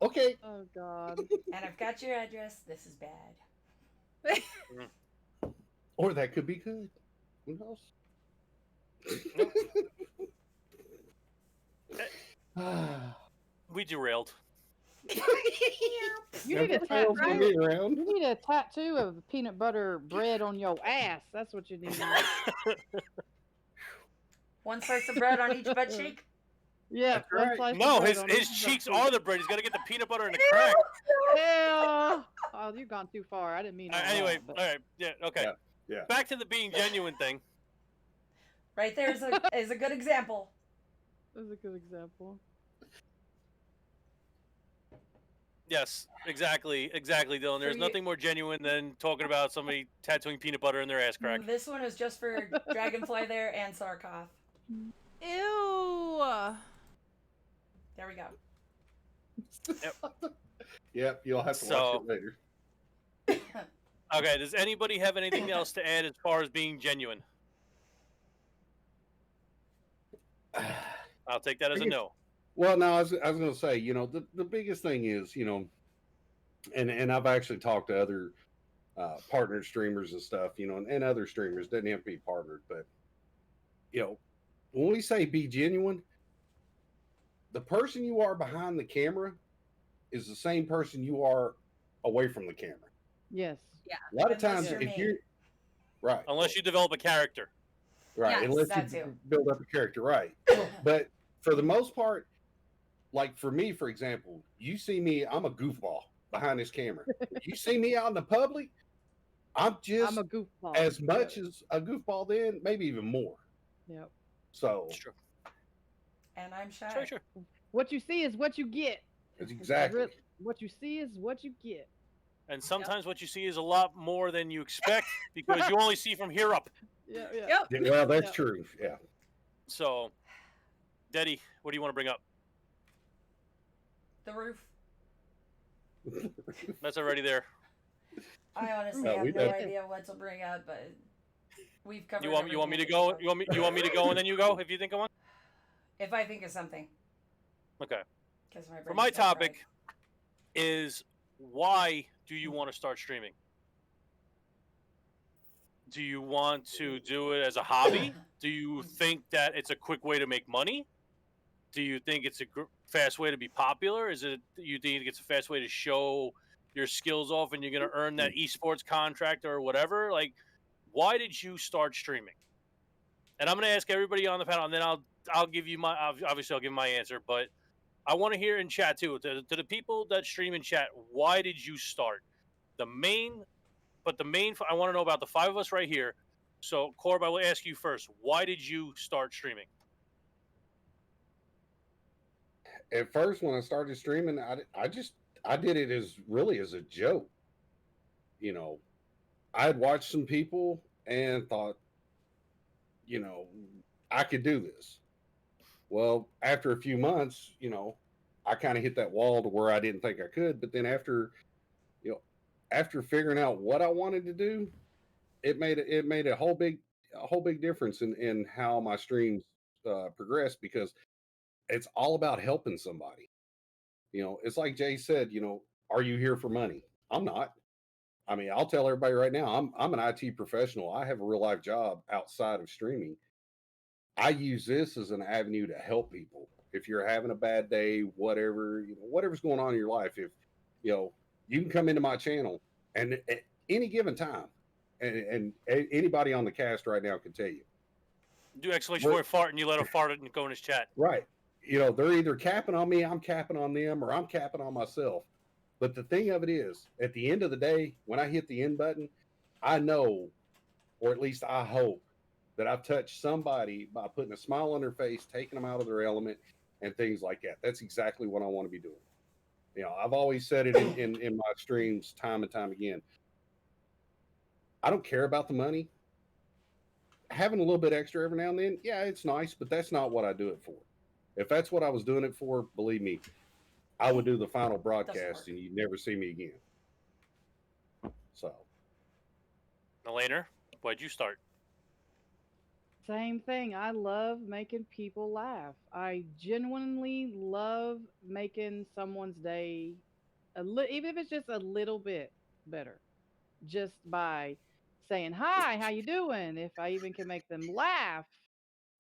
Okay. Oh God. And I've got your address. This is bad. Or that could be good. Who knows? Nope. We derailed. You need a Never fails when tattoo. me around. You need a tattoo of peanut butter bread on your ass. That's what you need. One slice of bread on each butt cheek. Yeah, That's one right. slice of No, bread his on his each butt cheeks cheek. are the bread. He's got to get the peanut butter and the crack. Yeah. Oh, you've gone too far. I didn't mean all Anyway, that, but- all right, yeah, okay. Yeah. Back to the being genuine thing. Right there is a good example. That's a good example. Yes, exactly, Dylan. There's you- nothing more genuine than talking about somebody tattooing peanut butter in their ass crack. This one is just for Dragonfly there and Sarkoff. Ew. There we go. Yep, you'll have to So- watch it later. Okay, does anybody have anything else to add as far as being genuine? I'll take that as a no. Well, no, I was going to say, the biggest thing is, and I've actually talked to other partnered streamers and stuff, and other streamers, doesn't have to be partnered, but, when we say be genuine, the person you are behind the camera is the same person you are away from the camera. Yes. A lot of Unless times, you're if me. you're right, Unless you develop a character. right, Yes, unless that you too. build up a character, right. But for the most part, like for me, for example, you see me, I'm a goofball behind this camera. You see me out in the public, I'm just I'm a goofball. as much as a goofball then, maybe even more. Yep. So It's true. And I'm shy. Sure. What you see is what you get. that's exactly. What you see is what you get. And sometimes what you see is a lot more than you expect because you only see from here up. Yeah. Yep. Yeah, well, that's Yeah. true. Yeah. So, Daddy, what do you want to bring up? The roof. That's already there. I honestly No, have we no did. idea what to bring up, but we've covered. You want me to everything go? before. You want me to go and then you go if you think of one? If I think of something. Okay. Because For my topic is why do you want to start streaming? Do you want to do it as a hobby? Do you think that it's a quick way to make money? Do you think it's a fast way to be popular? Is it you think it's a fast way to show your skills off and you're going to earn that esports contract or whatever? Like, why did you start streaming? And I'm going to ask everybody on the panel, and then I'll give you my obviously I'll give my answer, but I want to hear in chat too to the people that stream in chat. Why did you start? The main I want to know about the five of us right here. So Corb, I will ask you first. Why did you start streaming? At first, when I started streaming, I did it as a joke. I'd watched some people and thought, I could do this. Well, after a few months, I kind of hit that wall to where I didn't think I could. But then after figuring out what I wanted to do, it made a whole big difference in how my streams progressed, because it's all about helping somebody. It's like Jay said, are you here for money? I'm not. I mean, I'll tell everybody right now, I'm an IT professional. I have a real life job outside of streaming. I use this as an avenue to help people. If you're having a bad day, whatever's going on in your life, if you can come into my channel, and at any given time, and anybody on the cast right now can tell you, Do exclamation point fart and you let him fart it and go in his chat. right? They're either capping on me, I'm capping on them, or I'm capping on myself. But the thing of it is, at the end of the day, when I hit the end button, I know, or at least I hope, that I've touched somebody by putting a smile on their face, taking them out of their element, and things like that. That's exactly what I want to be doing. I've always said it in my streams time and time again. I don't care about the money. Having a little bit extra every now and then, yeah, it's nice, but that's not what I do it for. If that's what I was doing it for, believe me, I would do the final broadcast and you'd never see me again. So, Elena, why'd you start? Same thing. I love making people laugh. I genuinely love making someone's day, even if it's just a little bit better, just by saying hi, how you doing, if I even can make them laugh,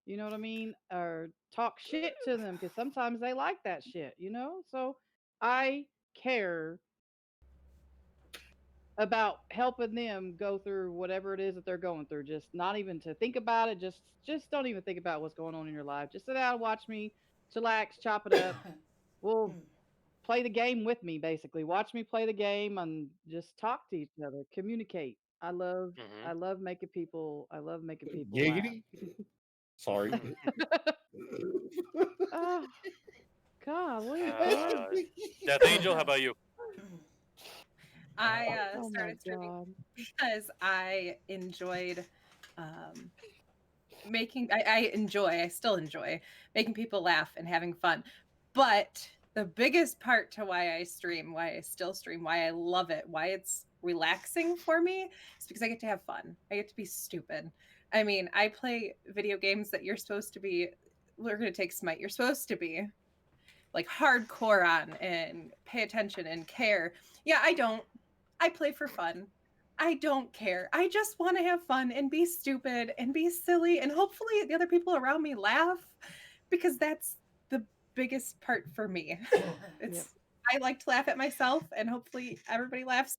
you know what I mean, or talk shit to them because sometimes they like that shit, So I care about helping them go through whatever it is that they're going through. Just not even to think about it. Just don't even think about what's going on in your life. Just sit down, watch me, chillax, chop it up. We'll play the game with me, basically. Watch me play the game and just talk to each other, communicate. I love making people laugh. Giggity. Sorry. Oh God, what is Uh, that? Death Angel, how about you? I Oh my started streaming God. because I enjoyed um, I still enjoy making people laugh and having fun. But the biggest part to why I stream, why I still stream, why I love it, why it's relaxing for me is because I get to have fun. I get to be stupid. I mean, I play video games that you're supposed to be, we're going to take Smite, you're supposed to be like hardcore on and pay attention and care. Yeah, I don't. I play for fun. I don't care. I just want to have fun and be stupid and be silly and hopefully the other people around me laugh because that's the biggest part for me. It's Yep. I like to laugh at myself and hopefully everybody laughs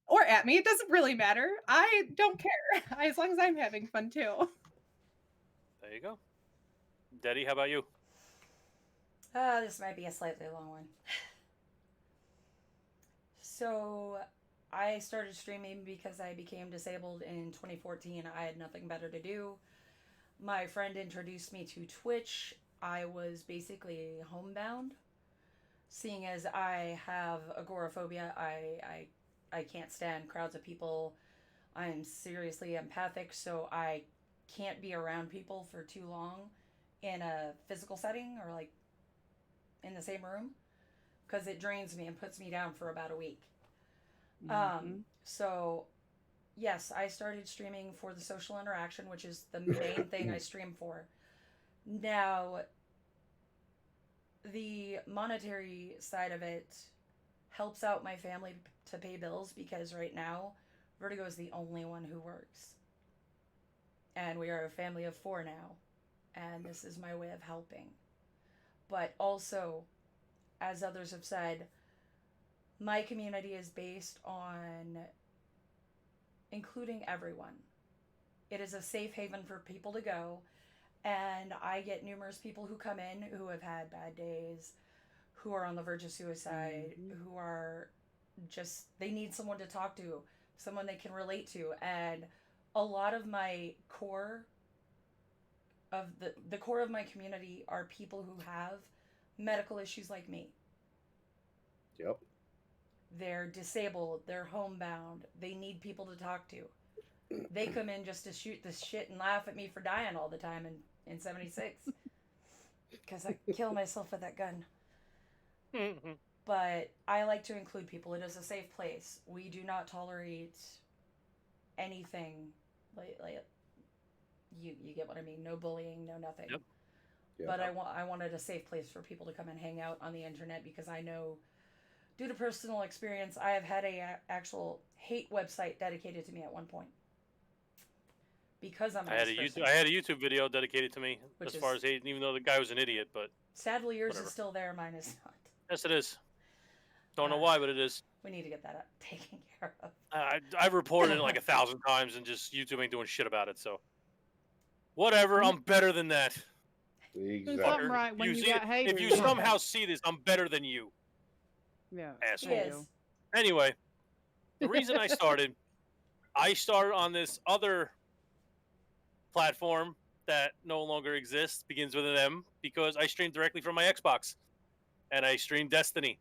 or at me. It doesn't really matter. I don't care as long as I'm having fun too. There you go. Daddy, how about you? This might be a slightly long one. So, I started streaming because I became disabled in 2014. I had nothing better to do. My friend introduced me to Twitch. I was basically homebound. Seeing as I have agoraphobia, I can't stand crowds of people. I'm seriously empathic, so I can't be around people for too long in a physical setting or like in the same room because it drains me and puts me down for about a week. So yes, I started streaming for the social interaction, which is the main thing I stream for. Now, the monetary side of it helps out my family to pay bills because right now, Vertigo is the only one who works. And we are a family of 4 now. And this is my way of helping. But also, as others have said, my community is based on including everyone. It is a safe haven for people to go, and I get numerous people who come in who have had bad days, who are on the verge of suicide, who are just, they need someone to talk to, someone they can relate to. And a lot of my core of the core of my community are people who have medical issues like me. Yep. They're disabled, they're homebound, they need people to talk to. They come in just to shoot this shit and laugh at me for dying all the time in 76. Because I kill myself with that gun. But I like to include people. It is a safe place. We do not tolerate anything like you get what I mean. No bullying, no nothing. Yep. But I wanted a safe place for people to come and hang out on the internet because I know, due to personal experience, I have had a actual hate website dedicated to me at one point. Because I'm a I had a YouTube video dedicated to me Which as far as hate, even though the guy was an idiot. But sadly, yours whatever. is still there. Mine is not. Yes, it is. Don't know why, but it is. We need to get that taken care of. I've reported it like 1,000 times, and just YouTube ain't doing shit about it. So whatever. I'm better than that. There's Exactly. something right when you got haters. If you somehow see this, I'm better than you. Yeah. Asshole. Yes. Anyway, the reason I started on this other platform that no longer exists, begins with an M, because I streamed directly from my Xbox, and I streamed Destiny.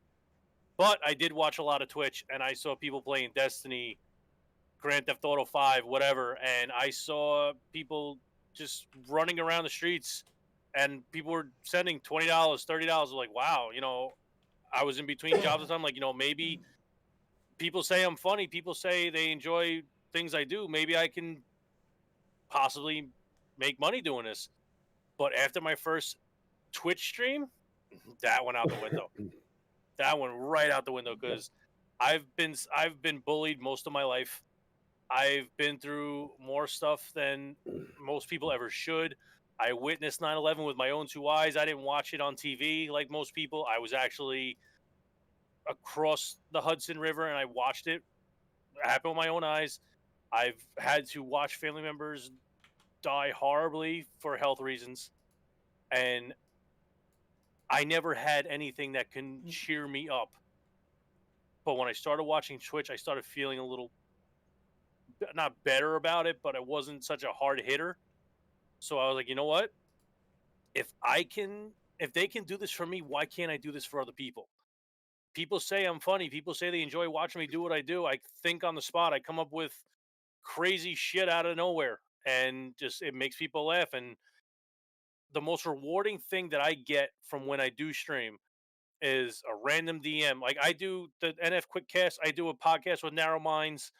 But I did watch a lot of Twitch, and I saw people playing Destiny, Grand Theft Auto 5, whatever, and I saw people just running around the streets, and people were sending $20, $30. Like, wow, I was in between jobs at the time. Like, maybe people say I'm funny. People say they enjoy things I do. Maybe I can possibly make money doing this. But after my first Twitch stream, that went out the window. That went right out the window because I've been bullied most of my life. I've been through more stuff than most people ever should. I witnessed 9/11 with my own two eyes. I didn't watch it on TV like most people. I was actually across the Hudson River and I watched it happen with my own eyes. I've had to watch family members die horribly for health reasons, and I never had anything that can cheer me up. But when I started watching Twitch, I started feeling a little not better about it, but it wasn't such a hard hitter. So I was like, you know what? If they can do this for me, why can't I do this for other people? People say I'm funny. People say they enjoy watching me do what I do. I think on the spot. I come up with crazy shit out of nowhere, and just it makes people laugh. And the most rewarding thing that I get from when I do stream is a random DM. Like I do the NF Quickcast. I do a podcast with Narrow Minds.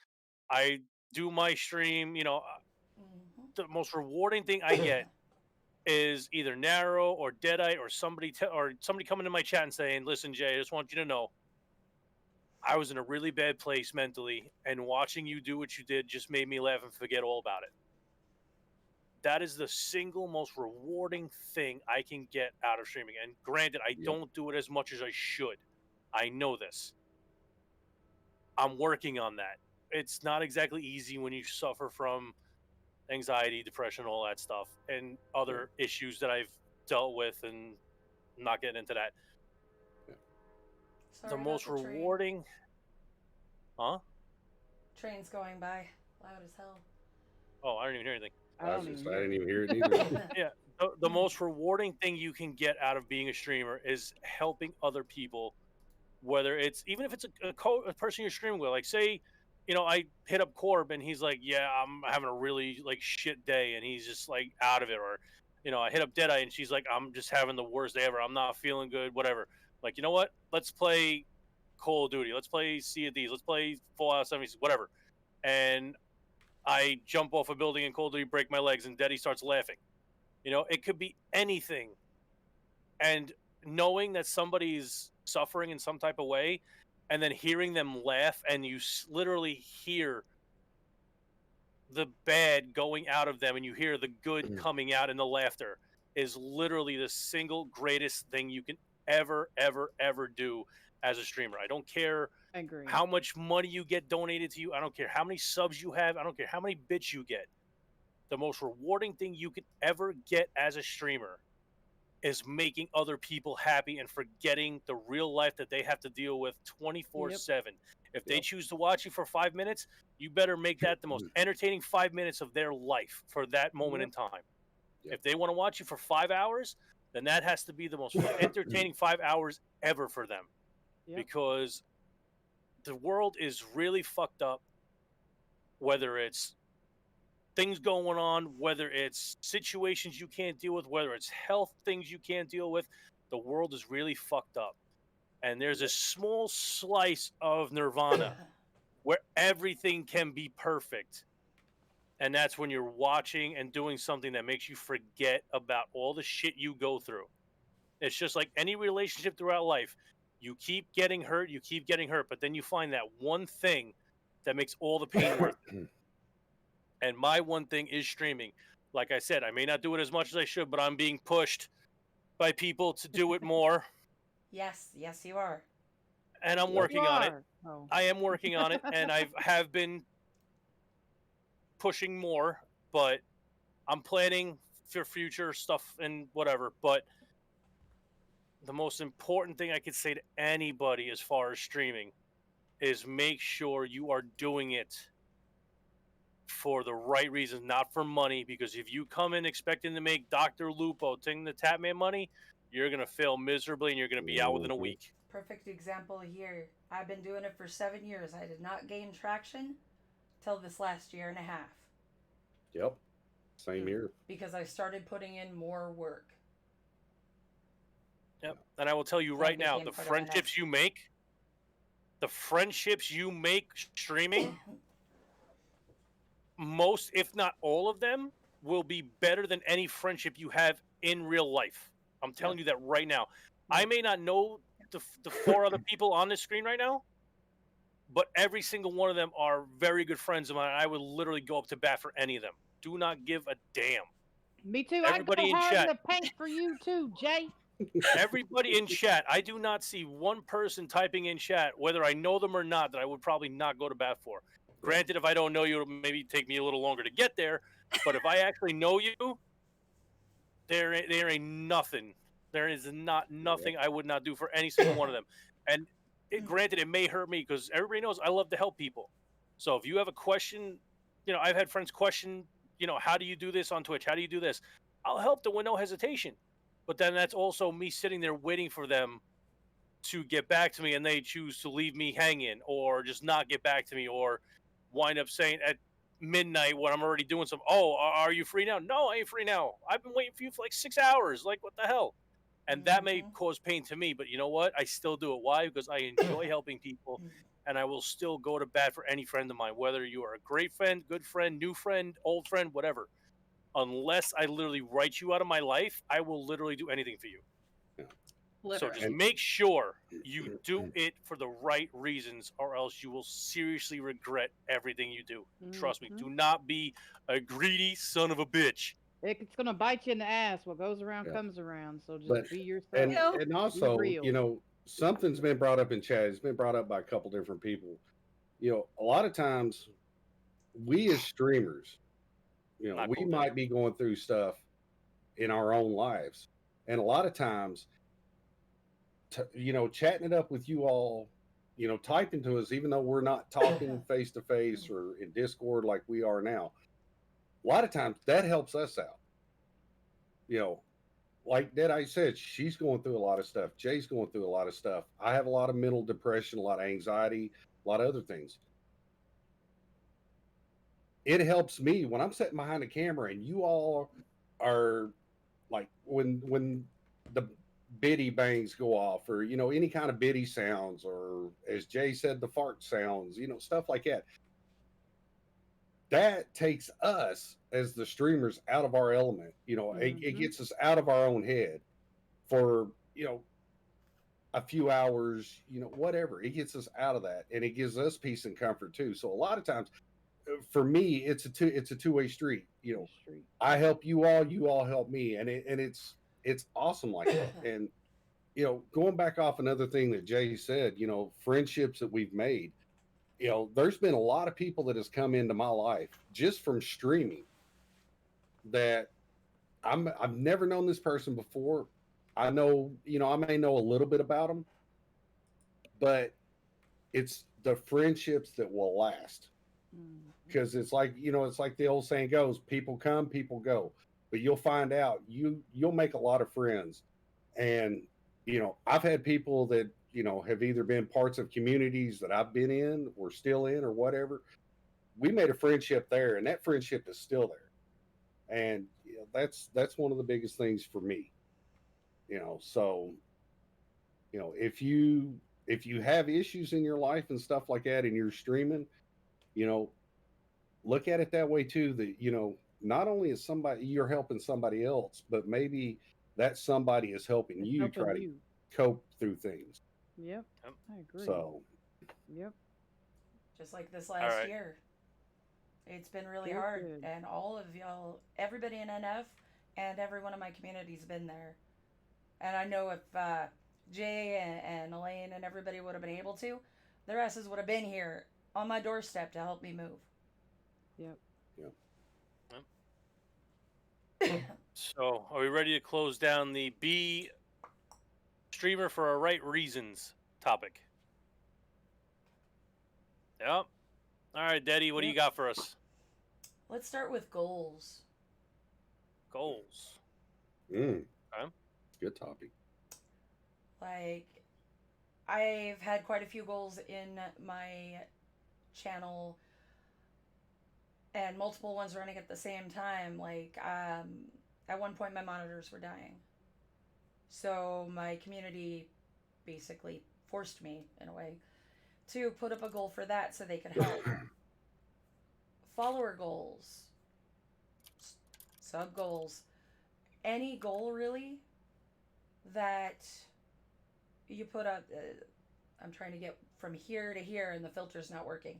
I do my stream. The most rewarding thing I get is either Narrow or Deadite or somebody coming to my chat and saying, "Listen, Jay, I just want you to know I was in a really bad place mentally, and watching you do what you did just made me laugh and forget all about it." That is the single most rewarding thing I can get out of streaming. And granted, I don't do it as much as I should. I know this. I'm working on that. It's not exactly easy when you suffer from anxiety, depression, all that stuff, and other issues that I've dealt with, and I'm not getting into that. Sorry The about most the train. rewarding, huh? Train's going by, loud as hell. Oh, I don't even hear anything. I didn't even hear it either. Yeah, the most rewarding thing you can get out of being a streamer is helping other people, whether it's even if it's a person you're streaming with. Like, say, I hit up Corb and he's like, "Yeah, I'm having a really like shit day," and he's just like out of it. Or, I hit up Deadeye and she's like, "I'm just having the worst day ever. I'm not feeling good. Whatever." Like, you know what? Let's play Call of Duty. Let's play Sea of Thieves. Let's play Fallout 76. Whatever. And I jump off a building in Call of Duty, break my legs, and Deddy starts laughing. It could be anything. And knowing that somebody's suffering in some type of way, and then hearing them laugh, and you literally hear the bad going out of them, and you hear the good coming out in the laughter, is literally the single greatest thing you can ever, ever, ever do as a streamer. I don't care how much money you get donated to you. I don't care how many subs you have. I don't care how many bits you get. The most rewarding thing you can ever get as a streamer is making other people happy and forgetting the real life that they have to deal with 24/7. If they choose to watch you for 5 minutes, you better make that the most entertaining 5 minutes of their life for that moment in time. If they want to watch you for 5 hours, then that has to be the most entertaining 5 hours ever for them. Because the world is really fucked up, whether it's things going on, whether it's situations you can't deal with, whether it's health things you can't deal with. The world is really fucked up. And there's a small slice of nirvana where everything can be perfect. And that's when you're watching and doing something that makes you forget about all the shit you go through. It's just like any relationship throughout life. You keep getting hurt, but then you find that one thing that makes all the pain worth it. And my one thing is streaming. Like I said, I may not do it as much as I should, but I'm being pushed by people to do it more. Yes, you are. And I'm working on it. I am working on it, and I have been pushing more, but I'm planning for future stuff and whatever. But the most important thing I could say to anybody as far as streaming is make sure you are doing it for the right reasons, not for money. Because if you come in expecting to make Dr. Lupo taking the Tapman money, you're going to fail miserably and you're going to be out within a week. Perfect example here. I've been doing it for 7 years. I did not gain traction till this last year and a half. Yep. Same here. Because I started putting in more work. Yep. And I will tell you right now, the friendships you make streaming, most, if not all of them, will be better than any friendship you have in real life. I'm telling you that right now. I may not know the 4 other people on this screen right now, but every single one of them are very good friends of mine. I would literally go up to bat for any of them. Do not give a damn. Me too. Everybody I in go hard in chat. the paint for you too, Jay. Everybody in chat. I do not see one person typing in chat, whether I know them or not, that I would probably not go to bat for. Granted, if I don't know you, it'll maybe take me a little longer to get there. But if I actually know you, there ain't nothing. There is not nothing I would not do for any single one of them. And granted, it may hurt me because everybody knows I love to help people. So if you have a question, I've had friends question, how do you do this on Twitch? How do you do this? I'll help them with no hesitation. But then that's also me sitting there waiting for them to get back to me, and they choose to leave me hanging or just not get back to me, or wind up saying at midnight when I'm already doing some, oh, are you free now? No, I ain't free now. I've been waiting for you for like 6 hours. Like, what the hell? And that may cause pain to me, but you know what? I still do it. Why? Because I enjoy helping people, and I will still go to bat for any friend of mine, whether you are a great friend, good friend, new friend, old friend, whatever. Unless I literally write you out of my life, I will literally do anything for you. Literally. So just make sure you do it for the right reasons, or else you will seriously regret everything you do. Trust me. Do not be a greedy son of a bitch. It's gonna bite you in the ass. What goes around comes around. So just be yourself. And also, something's been brought up in chat. It's been brought up by a couple different people. A lot of times, we as streamers, we might be going through stuff in our own lives, and a lot of times, chatting it up with you all, typing to us, even though we're not talking face to face or in Discord like we are now, a lot of times that helps us out. Like Deadeye said, she's going through a lot of stuff. Jay's going through a lot of stuff. I have a lot of mental depression, a lot of anxiety, a lot of other things. It helps me when I'm sitting behind the camera and you all are like, when the biddy bangs go off, or any kind of biddy sounds, or as Jay said, the fart sounds, stuff like that. That takes us as the streamers out of our element. It gets us out of our own head for a few hours, whatever. It gets us out of that, and it gives us peace and comfort too. So a lot of times, for me, it's a two-way street. I help you all help me, and it's awesome like that. And going back off another thing that Jay said, friendships that we've made. There's been a lot of people that has come into my life just from streaming that I've never known this person before. I know, I may know a little bit about them, but it's the friendships that will last. Because it's like, it's like the old saying goes, people come, people go. But you'll find out you'll make a lot of friends. And, I've had people that, have either been parts of communities that I've been in or still in or whatever. We made a friendship there, and that friendship is still there. And that's one of the biggest things for me. So, if you have issues in your life and stuff like that, and you're streaming, look at it that way too, that, not only is you're helping somebody else, but maybe that somebody is helping you try to cope through things. Yep. I agree. So, yep. Just like this last year. It's been really hard. And all of y'all, everybody in NF and every one of my communities been there. And I know if Jay and Elaine and everybody would have been able to, their asses would have been here on my doorstep to help me move. Yep. So, are we ready to close down the B streamer for our right reasons topic? Yep. All right, Daddy, what do you got for us? Let's start with goals. Goals. Okay. Good topic. Like, I've had quite a few goals in my channel, and multiple ones running at the same time. Like, at one point my monitors were dying. So my community basically forced me, in a way, to put up a goal for that so they could help. Follower goals. Sub goals. Any goal, really, that you put up. I'm trying to get from here to here, and the filter's not working.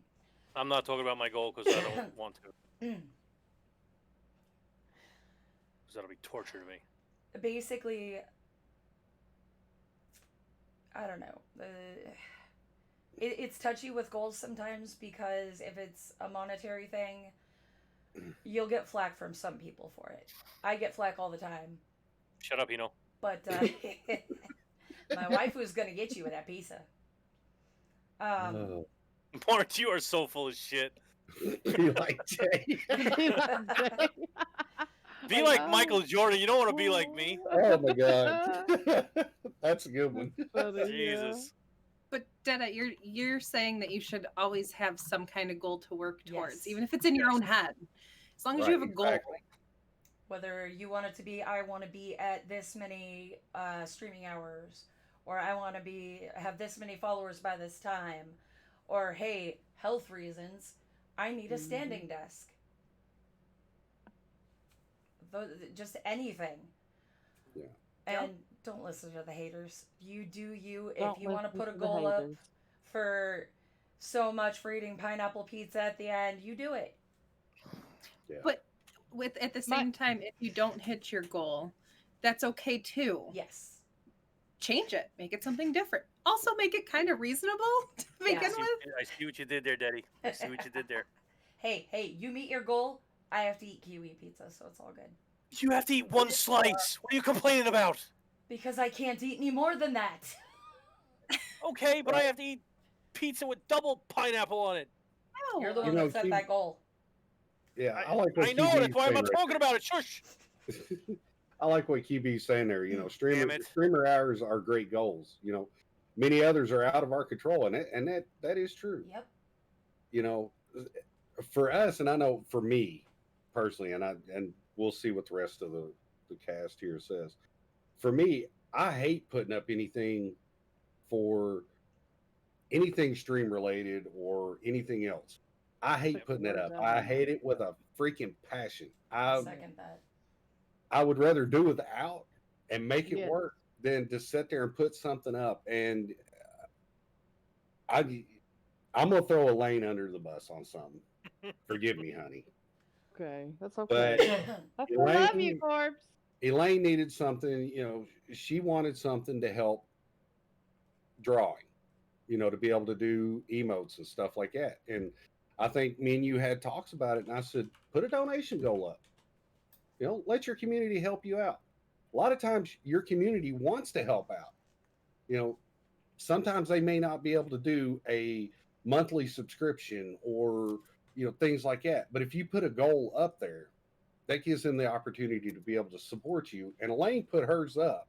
I'm not talking about my goal because I don't want to. Because that'll be torture to me. Basically, I don't know. It's touchy with goals sometimes because if it's a monetary thing, you'll get flack from some people for it. I get flack all the time. Shut up, But my wife was gonna get you with that pizza. Mark, you are so full of shit. Be like Jay. Be like Michael Jordan. You don't want to be like me. Oh my god, that's a good one. Jesus. But Detta, you're saying that you should always have some kind of goal to work towards, Yes. even if it's in your own head. As long as you have a goal. Exactly. Whether you want it to be, I want to be at this many streaming hours, or I want to have this many followers by this time, or hey, health reasons, I need a standing desk. Just anything. Yeah. And don't listen to the haters. You do you. Don't If you want to listen put a to the goal up haters. for so much for eating pineapple pizza at the end, you do it. Yeah. But at the same time, if you don't hit your goal, that's okay too. Yes. Change it. Make it something different. Also make it kind of reasonable to begin with. I see what you did there, Daddy. I see what you did there. Hey, you meet your goal, I have to eat kiwi pizza, so it's all good. You have to eat one slice. What are you complaining about? Because I can't eat any more than that. Okay, but I have to eat pizza with double pineapple on it. No. You're the one that set that goal. Yeah, I like what I know, QB's that's why I'm not saying right talking about it. Shush. I like what QB's saying there. Streamer hours are great goals. Many others are out of our control, and that is true. Yep. For us, and I know for me personally, and we'll see what the rest of the cast here says. For me, I hate putting up anything for anything stream related or anything else. I hate putting it up. I hate it with a freaking passion. Second that. I would rather do without and make it work than to sit there and put something up. And I'm gonna throw Elaine under the bus on something. Forgive me, honey. Okay, that's okay. But I love you, Corbs. Elaine needed something. She wanted something to help drawing. To be able to do emotes and stuff like that. And I think me and you had talks about it, and I said, put a donation goal up. Let your community help you out. A lot of times your community wants to help out. Sometimes they may not be able to do a monthly subscription or, things like that. But if you put a goal up there, that gives them the opportunity to be able to support you. And Elaine put hers up.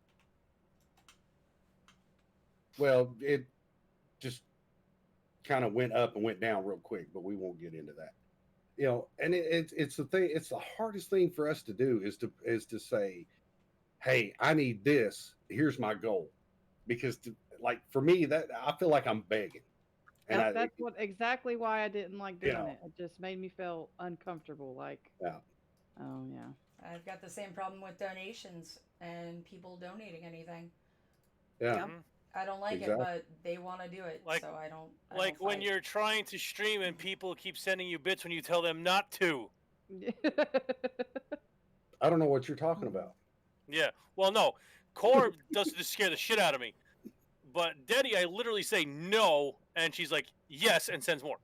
Well, it just kind of went up and went down real quick, but we won't get into that. And it's the thing. It's the hardest thing for us to do is to say, hey, I need this. Here's my goal, because for me, that I feel like I'm begging. And that's exactly why I didn't like doing it. It just made me feel uncomfortable. Oh yeah. I've got the same problem with donations and people donating anything. Yeah. I don't like it, but they want to do it, so I don't. When you're trying to stream and people keep sending you bits when you tell them not to. I don't know what you're talking about. Yeah. Well, no. Corb does to scare the shit out of me. But Daddy, I literally say no, and she's like, yes, and sends more.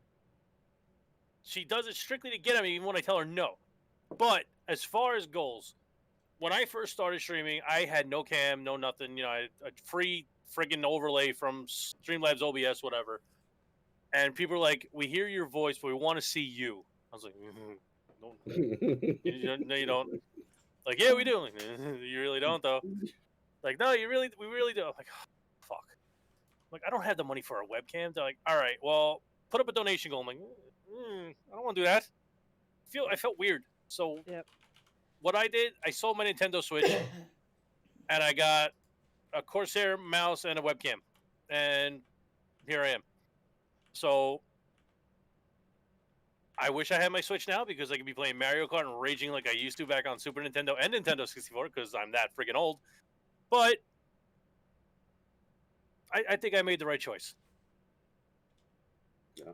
She does it strictly to get at me, even when I tell her no. But as far as goals, when I first started streaming, I had no cam, no nothing. I had a free friggin' overlay from Streamlabs OBS, whatever. And people are like, we hear your voice, but we want to see you. I was like, no, you don't. Like, yeah, we do. Like, you really don't, though. Like, no, we really do. I'm like, oh, fuck. Like, I don't have the money for a webcam. They're like, all right, well, put up a donation goal. I'm like, I don't want to do that. I felt weird. So what I did, I sold my Nintendo Switch, and I got a Corsair mouse and a webcam, and here I am. So I wish I had my Switch now because I could be playing Mario Kart and raging like I used to back on Super Nintendo and Nintendo 64 because I'm that freaking old. But I think I made the right choice. Yeah.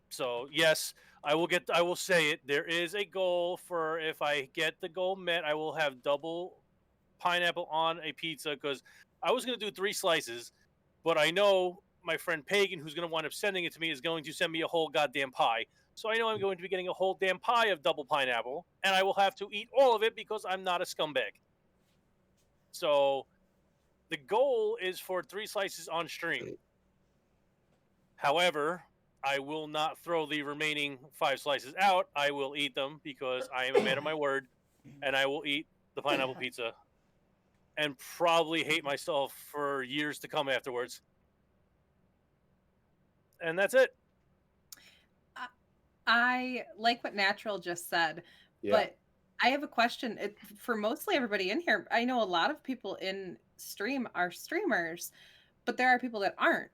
So yes, I will say it. There is a goal for if I get the goal met, I will have double pineapple on a pizza because I was going to do 3 slices, but I know my friend Pagan, who's going to wind up sending it to me, is going to send me a whole goddamn pie. So I know I'm going to be getting a whole damn pie of double pineapple, and I will have to eat all of it because I'm not a scumbag. So the goal is for 3 slices on stream. However, I will not throw the remaining 5 slices out. I will eat them because I am a man of my word, and I will eat the pineapple pizza and probably hate myself for years to come afterwards. And that's it. I like what Natural just said, Yeah. but I have a question. For mostly everybody in here, I know a lot of people in stream are streamers, but there are people that aren't.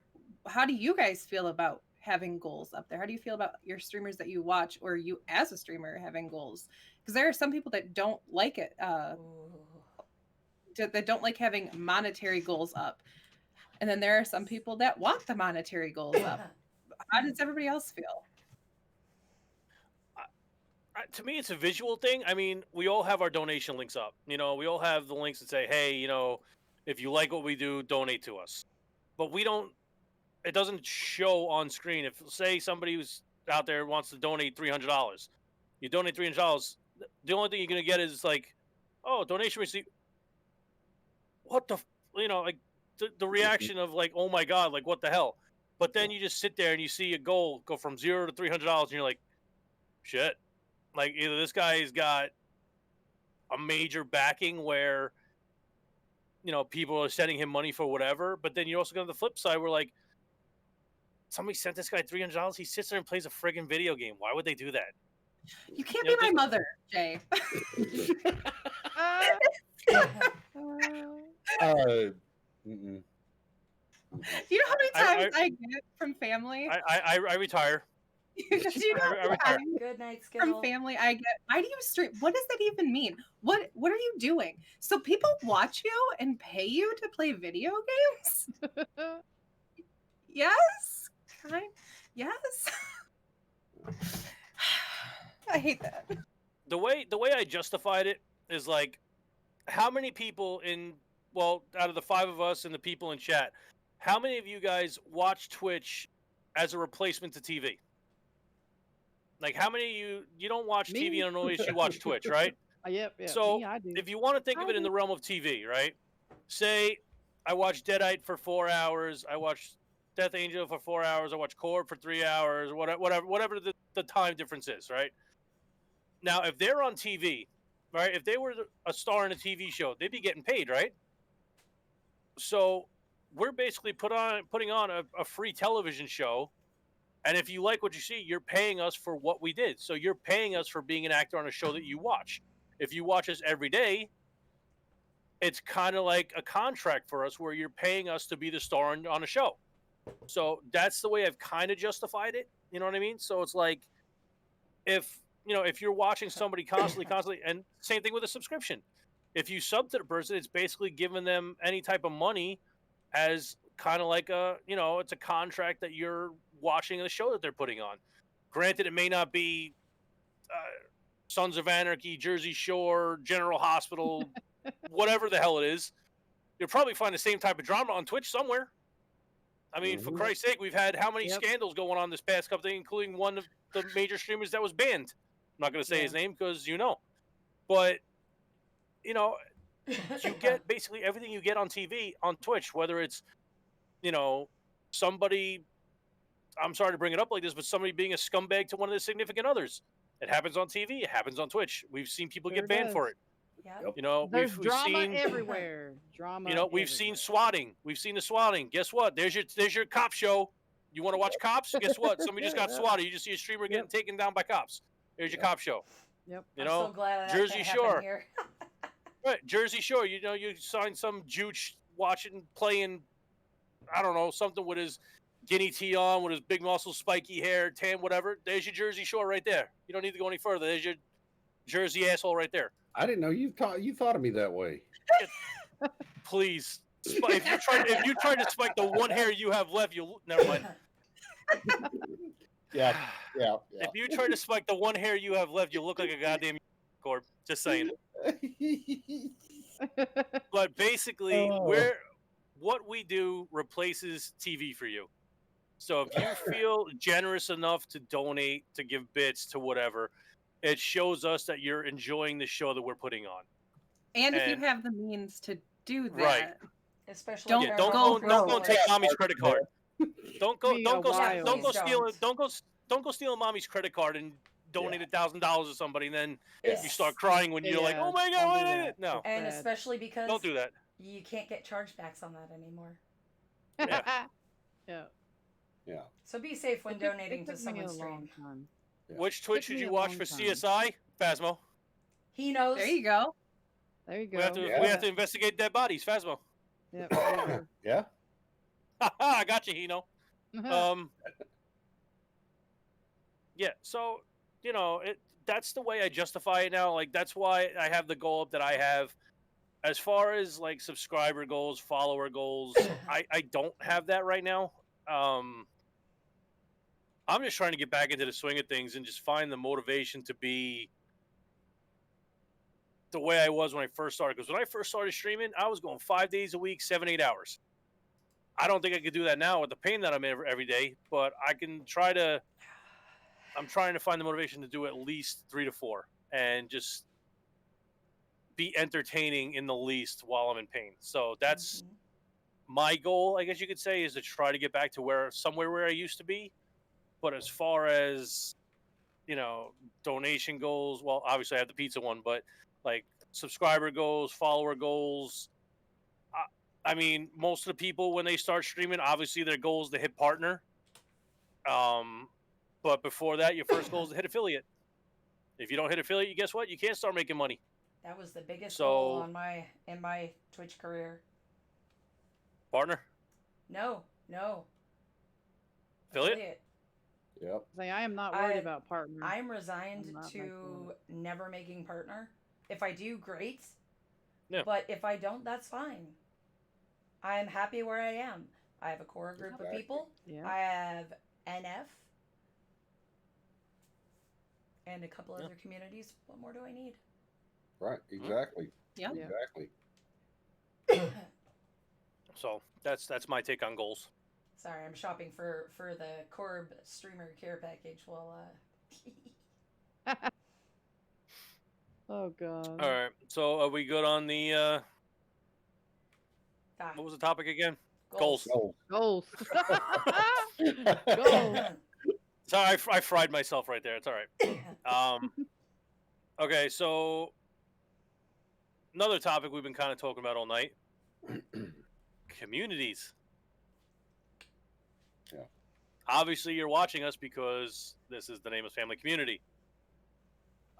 How do you guys feel about having goals up there? How do you feel about your streamers that you watch, or you as a streamer having goals? Because there are some people that don't like it, that don't like having monetary goals up, and then there are some people that want the monetary goals up. How does everybody else feel? To me, it's a visual thing. I mean, we all have our donation links up. We all have the links that say, hey, if you like what we do, donate to us. But it doesn't show on screen. If, say, somebody who's out there wants to donate $300, you donate $300, the only thing you're going to get is like, oh, donation receipt. What the, like the reaction of like, oh my God, like what the hell? But then you just sit there and you see a goal go from $0 to $300 and you're like, shit. Like either this guy's got a major backing where, people are sending him money for whatever, but then you also go to the flip side where like, somebody sent this guy $300. He sits there and plays a friggin' video game. Why would they do that? You can't be my mother, Jay. Mm-mm. You know how many times I get from family? I retire. You know how many times Good night, from Skittle. family I get, why do you stream? What does that even mean? What are you doing? So people watch you and pay you to play video games? Yes? Yes? I hate that. The way I justified it is like, how many people out of the 5 of us and the people in chat, how many of you guys watch Twitch as a replacement to TV? Like, how many of you don't watch Me? TV on noise, you watch Twitch, right? Yep. So, me, I do. if you want to think of it in the realm of TV, right? Say, I watch Deadite for 4 hours, I watch Death Angel for 4 hours, I watch Corp for 3 hours, whatever the time difference is, right? Now, if they're on TV, right? If they were a star in a TV show, they'd be getting paid, right? So we're basically putting on a free television show, and if you like what you see, you're paying us for what we did. So you're paying us for being an actor on a show that you watch. If you watch us every day, it's kind of like a contract for us where you're paying us to be the star on a show. So that's the way I've kind of justified it. You know what I mean? So it's like, if you're watching somebody constantly, and same thing with a subscription. If you sub to the person, it's basically giving them any type of money as kind of like it's a contract that you're watching the show that they're putting on. Granted, it may not be Sons of Anarchy, Jersey Shore, General Hospital, whatever the hell it is. You'll probably find the same type of drama on Twitch somewhere. I mean, for Christ's sake, we've had how many scandals going on this past couple days, including one of the major streamers that was banned. I'm not going to say his name because but you get basically everything you get on TV on Twitch, whether it's somebody, I'm sorry to bring it up like this, but somebody being a scumbag to one of their significant others. It happens on TV. It happens on Twitch. We've seen people get banned for it. Yep. There's we've drama seen everywhere. Drama. We've seen swatting. We've seen the swatting. Guess what? There's your cop show. You want to watch cops? Guess what? Somebody just got swatted. You just see a streamer getting taken down by cops. There's your cop show. Yep. I'm so glad that Jersey can't Shore. happen here. Right, Jersey Shore. You signed some juice watching, playing, I don't know, something with his guinea tee on, with his big muscle, spiky hair, tan, whatever. There's your Jersey Shore right there. You don't need to go any further. There's your Jersey asshole right there. I didn't know you thought of me that way. Please, if you try to spike the one hair you have left, never mind. Yeah. If you try to spike the one hair you have left, you look like a goddamn corp. Just saying. But basically, Oh. what we do replaces TV for you. So if you feel generous enough to donate, to give bits, to whatever, it shows us that you're enjoying the show that we're putting on. And if you have the means to do that, Right. Especially Don't Yeah, during don't the go Christmas take holidays. mommy's credit card. Don't go Be don't a go while. don't go Please stealing don't go stealing mommy's credit card and donate $1,000 to somebody, and then It's- you start crying when you're like, Yeah, oh my don't god, do what did that. it? No, And Bad. especially because don't do that. you can't get chargebacks on that anymore. Yeah. Yeah. Yeah. So be safe when It took- donating it to took me a someone's long stream. time. Yeah. Which Twitch Took did me you a watch long for time. CSI? Phasmo. He knows. there you go. There you go. We have to Yeah. we have to investigate dead bodies. Phasmo. Yep, there Yeah. I got you, Hino. you go. Yeah, so that's the way I justify it now. Like, that's why I have the goal up that I have. As far as like subscriber goals, follower goals, I don't have that right now. I'm just trying to get back into the swing of things and just find the motivation to be the way I was when I first started. Because when I first started streaming, I was going 5 days a week, 7-8 hours. I don't think I could do that now with the pain that I'm in every day, but I can try to. I'm trying to find the motivation to do at least 3 to 4 and just be entertaining in the least while I'm in pain. So that's my goal, I guess you could say, is to try to get back to somewhere where I used to be. But as far as, donation goals, well, obviously I have the pizza one, but like subscriber goals, follower goals. I mean, most of the people when they start streaming, obviously their goal is to hit partner. But before that, your first goal is to hit affiliate. If you don't hit affiliate, guess what? You can't start making money. That was the biggest goal So in my Twitch career. partner, No. affiliate. Yep. Say, I am not worried about partner. I'm resigned I'm not to making never making partner. If I do, great. Yeah. But if I don't, that's fine. I'm happy where I am. I have a core group of people. Yeah. I have NF and a couple other communities. What more do I need? Right. Exactly. Yep. Yeah. Exactly. So that's my take on goals. Sorry, I'm shopping for the Corb streamer care package. Well, Oh god. All right. So are we good on the ah, what was the topic again? Goals. Oh. Goals. Goals. Sorry, I fried myself right there. It's all right. Okay, so another topic we've been kind of talking about all night: communities. Yeah. Obviously, you're watching us because this is the Nameless Family Community.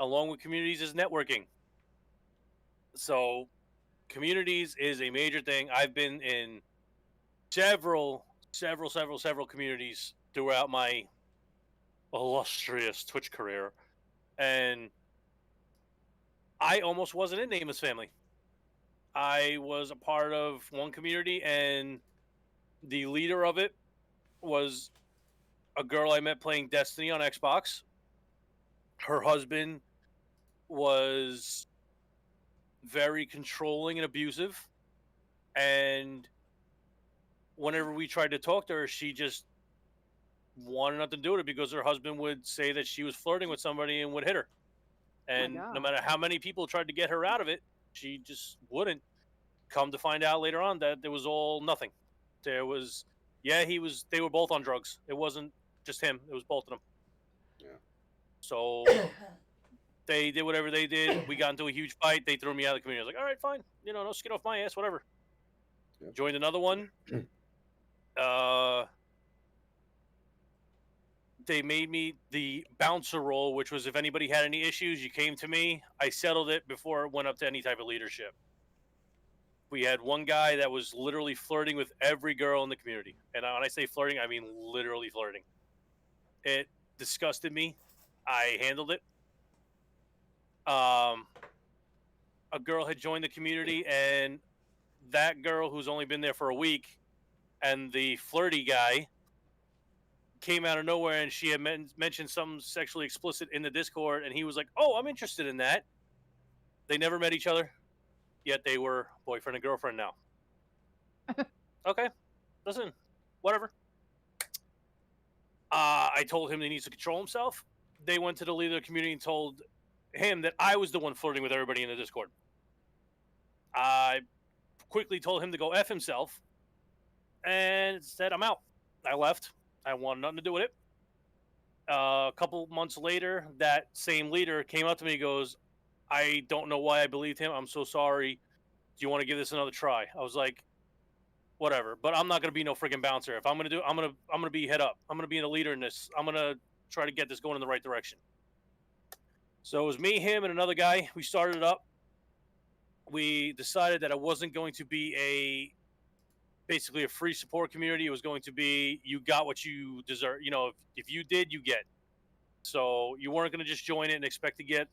Along with communities is networking. So, communities is a major thing. I've been in several communities throughout my illustrious Twitch career, and I almost wasn't in Nameless Family. I was a part of one community, and the leader of it was a girl I met playing Destiny on Xbox. Her husband was very controlling and abusive, and whenever we tried to talk to her, she just wanted nothing to do with it because her husband would say that she was flirting with somebody and would hit her. And no God. matter how many people tried to get her out of it, she just wouldn't. Come to find out later on that there was all nothing. There was, they were both on drugs. It wasn't just him, it was both of them. Yeah. So they did whatever they did. We got into a huge fight. They threw me out of the community. I was like, all right, fine. No skin off my ass, whatever. Yep. Joined another one. They made me the bouncer role, which was if anybody had any issues, you came to me. I settled it before it went up to any type of leadership. We had one guy that was literally flirting with every girl in the community. And when I say flirting, I mean literally flirting. It disgusted me. I handled it. A girl had joined the community, and that girl who's only been there for a week, and the flirty guy came out of nowhere, and she had mentioned something sexually explicit in the Discord, and he was like, "Oh, I'm interested in that." They never met each other, yet they were boyfriend and girlfriend now. Okay, listen, whatever. I told him he needs to control himself. They went to the leader of the community and told him that I was the one flirting with everybody in the Discord. I quickly told him to go F himself and said, I'm out. I left. I wanted nothing to do with it. A couple months later, that same leader came up to me and goes, I don't know why I believed him. I'm so sorry. Do you want to give this another try? I was like, whatever, but I'm not going to be no freaking bouncer. If I'm going to do it, I'm going to be head up. I'm going to be the leader in this. I'm going to try to get this going in the right direction. So it was me, him, and another guy. We started it up. We decided that it wasn't going to be basically a free support community. It was going to be, you got what you deserve. You know, if you did, you get. So you weren't going to just join it and expect to get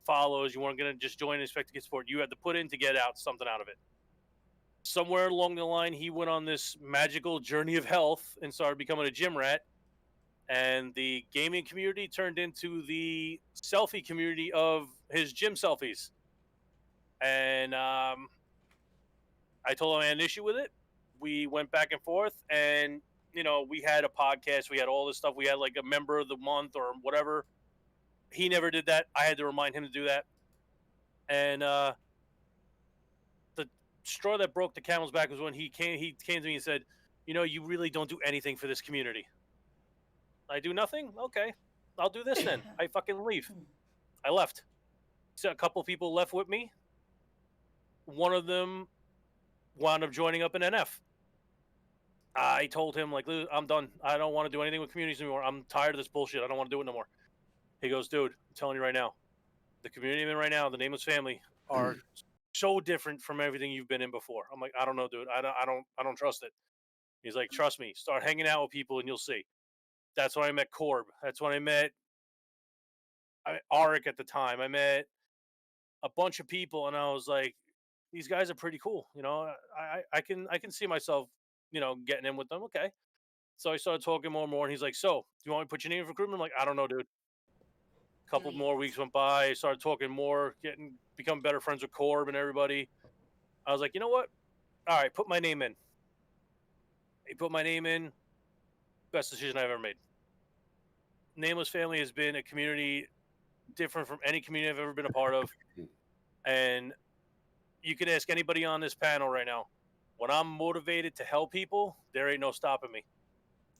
follows. You weren't going to just join and expect to get support. You had to put in to get out something out of it. Somewhere along the line, he went on this magical journey of health and started becoming a gym rat. And the gaming community turned into the selfie community of his gym selfies. And I told him I had an issue with it. We went back and forth, and you know, we had a podcast, we had all this stuff, we had like a member of the month or whatever. He never did that. I had to remind him to do that. And the straw that broke the camel's back was when he came to me and said, you know, you really don't do anything for this community. I do nothing? Okay, I'll do this then. I fucking leave. I left. So a couple people left with me. One of them wound up joining up in NF. I told him, like, I'm done. I don't want to do anything with communities anymore. I'm tired of this bullshit. I don't want to do it no more. He goes, dude, I'm telling you right now, the community I'm in right now, the Nameless family, are so different from everything you've been in before. I'm like, I don't know, dude. I don't trust it. He's like, trust me. Start hanging out with people and you'll see. That's when I met Corb. That's when I met Arik at the time. I met a bunch of people, and I was like, these guys are pretty cool. You know, I can see myself, you know, getting in with them. Okay. So I started talking more and more, and he's like, so, do you want me to put your name in for recruitment? I'm like, I don't know, dude. A couple more weeks went by. I started talking more, become better friends with Corb and everybody. I was like, you know what? All right, put my name in. He put my name in. Best decision I've ever made. Nameless Family has been a community different from any community I've ever been a part of. And you can ask anybody on this panel right now. When I'm motivated to help people, there ain't no stopping me.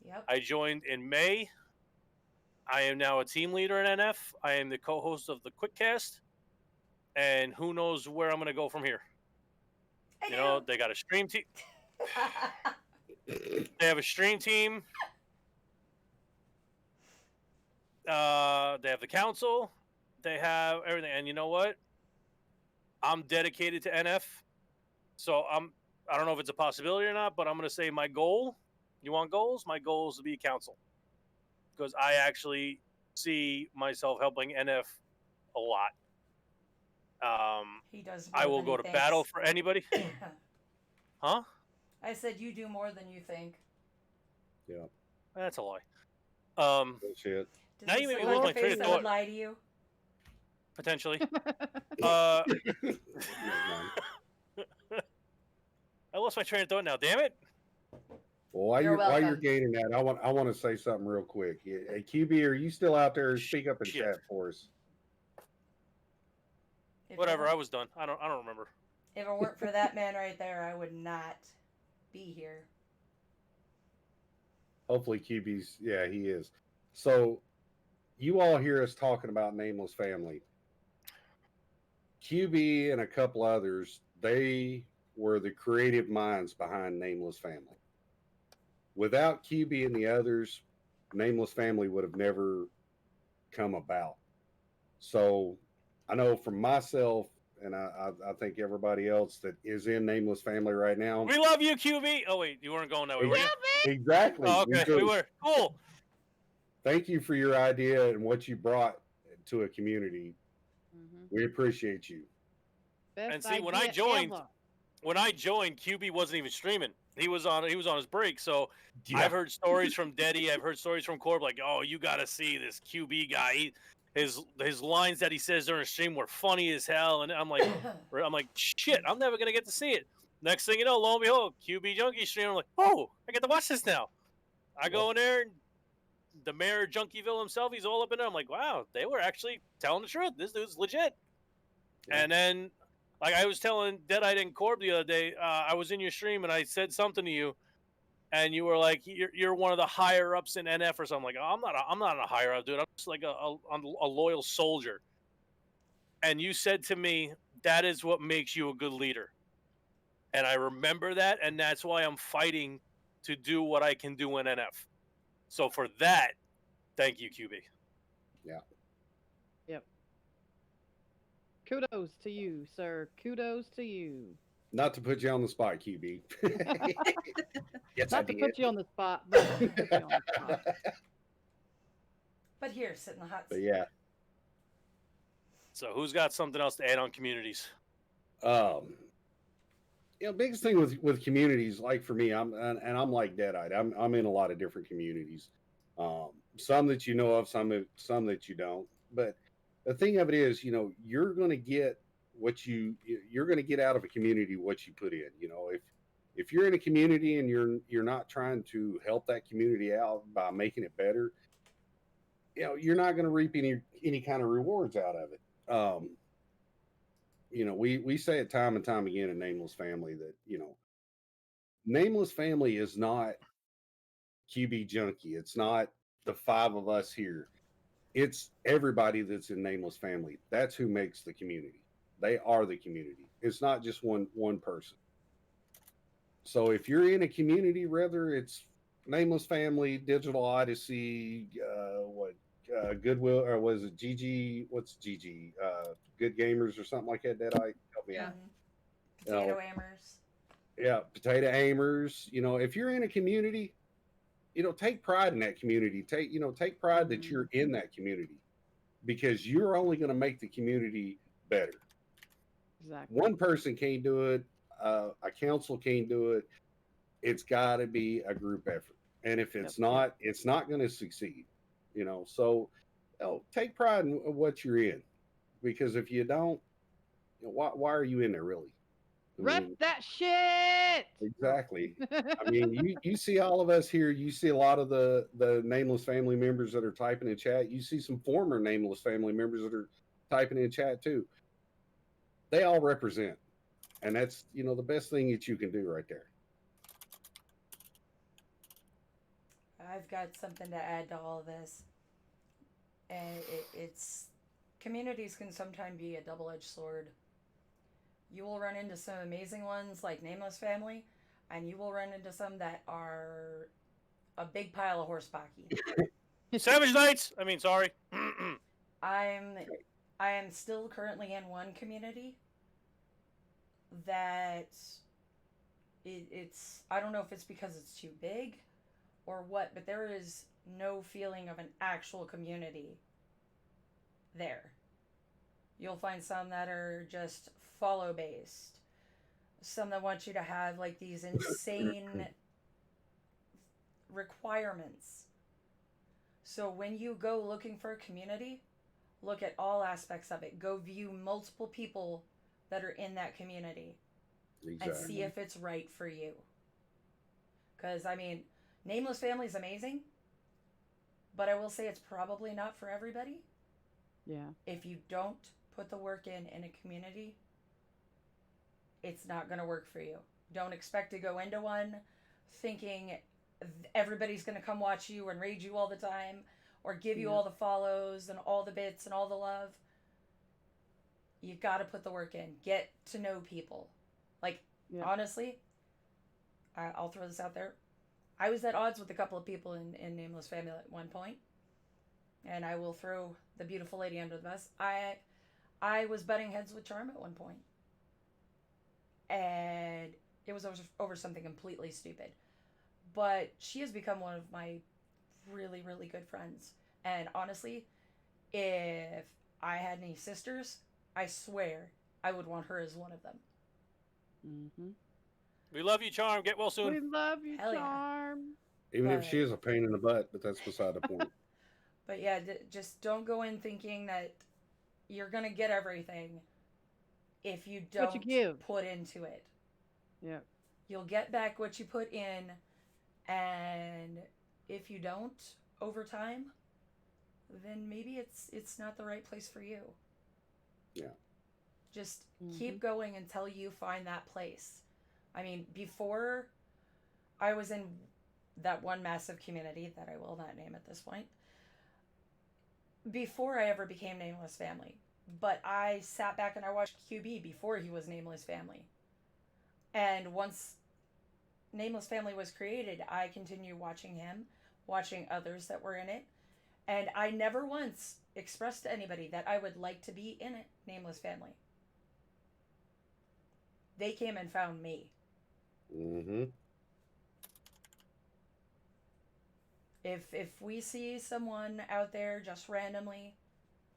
Yep. I joined in May. I am now a team leader in NF. I am the co-host of the Quickcast. And who knows where I'm going to go from here. You know, they got a stream team. They have a stream team. They have the council. They have everything. And you know what? I'm dedicated to NF. So I don't know if it's a possibility or not, but I'm going to say my goal. You want goals? My goal is to be a council. Because I actually see myself helping NF a lot. He does. I will go to battle for anybody. Huh? I said you do more than you think. Yeah. That's a lie. Shit. Does Now he you made me still lose have my a train face of that would thought. lie to you? Potentially. I lost my train of thought now. Damn it. Well, while you're gaining that, I want to say something real quick. Hey, QB, are you still out there? Speak up in chat for us. Whatever, I was done. I don't remember. If it weren't for that man right there, I would not be here. Hopefully QB's, yeah, he is. So you all hear us talking about Nameless Family. QB and a couple others, they were the creative minds behind Nameless Family. Without QB and the others, Nameless Family would have never come about. So I know from myself, and I think everybody else that is in Nameless Family right now. We love you, QB. Oh, wait, you weren't going that way, were you? Exactly. Oh, okay, we were. Cool. Thank you for your idea and what you brought to a community. We appreciate you. Best and see, when I joined, QB wasn't even streaming. he was on his break. So I've heard stories from Deddy. I've heard stories from Corb like, oh, you got to see this QB guy. His lines that he says during the stream were funny as hell, and I'm like, shit, I'm never gonna get to see it. Next thing you know, lo and behold, QB Junkie stream. I'm like, oh, I get to watch this now. I go in there, and the mayor of Junkieville himself, he's all up in there. I'm like, wow, they were actually telling the truth. This dude's legit. Yeah. And then, like I was telling Deadite and Corb the other day, I was in your stream and I said something to you, and you were like, "You're one of the higher ups in NF or something." Like, oh, I'm not a higher up, dude. I'm just like a loyal soldier. And you said to me, "That is what makes you a good leader." And I remember that, and that's why I'm fighting to do what I can do in NF. So for that, thank you, QB. Yeah. Yep. Kudos to you, sir. Kudos to you. Not to put you on the spot, QB. Yes, Not to put you on the spot, but to put you on the spot. But here, sit in the hot But seat. yeah. So who's got something else to add on communities? Biggest thing with communities, like for me, I'm like Deadite. I'm in a lot of different communities. Some that you know of, some that you don't. But the thing of it is, you're going to get you're going to get out of a community what you put in. If you're in a community and you're not trying to help that community out by making it better, you're not going to reap any kind of rewards out of it. We say it time and time again in Nameless Family that, Nameless Family is not QB Junkie. It's not the five of us here. It's everybody that's in Nameless Family. That's who makes the community. They are the community. It's not just one person. So if you're in a community, whether it's Nameless Family, Digital Odyssey, Goodwill, or was it GG? What's GG? Good Gamers or something like that. That I help me out. Potato Aimers. Yeah, Potato Aimers. If you're in a community, take pride in that community. Take pride that you're in that community, because you're only going to make the community better. Exactly. One person can't do it. A council can't do it. It's got to be a group effort. And if it's not, it's not going to succeed. So take pride in what you're in, because if you don't, why are you in there really? Rep that shit. Exactly. I mean, you see all of us here. You see a lot of the Nameless Family members that are typing in chat. You see some former Nameless Family members that are typing in chat too. They all represent, and that's the best thing that you can do right there. I've got something to add to all of this, and it's communities can sometimes be a double-edged sword. You will run into some amazing ones like Nameless Family, and you will run into some that are a big pile of horse pocky. Savage Knights. Sorry. I am still currently in one community that it's I don't know if it's because it's too big or what, but there is no feeling of an actual community there. You'll find some that are just follow based, some that want you to have like these insane requirements. So when you go looking for a community, look at all aspects of it. Go view multiple people that are in that community. Exactly. And see if it's right for you. Because, Nameless Family is amazing, but I will say it's probably not for everybody. Yeah. If you don't put the work in a community, it's not going to work for you. Don't expect to go into one thinking everybody's going to come watch you and raid you all the time, or give you all the follows and all the bits and all the love. You've got to put the work in. Get to know people. Honestly, I'll throw this out there. I was at odds with a couple of people in Nameless Family at one point, and I will throw the beautiful lady under the bus. I was butting heads with Charm at one point, and it was over something completely stupid. But she has become one of my really, really good friends. And honestly, if I had any sisters, I swear I would want her as one of them. Mm-hmm. We love you, Charm. Get well We soon. love you, Hell yeah. Charm. Even if But- she is a pain in the butt, but that's beside the point. But yeah, just don't go in thinking that you're gonna get everything if you What you don't give. put into it. Yeah. You'll get back what you put in, and if you don't over time, then maybe it's not the right place for you. Yeah. Just keep going until you find that place. I mean, before I was in that one massive community that I will not name at this point, before I ever became Nameless Family, but I sat back and I watched QB before he was Nameless Family. And once Nameless Family was created, I continued watching him, watching others that were in it, and I never once expressed to anybody that I would like to be in it, Nameless Family. They came and found me. Mm-hmm. If we see someone out there just randomly,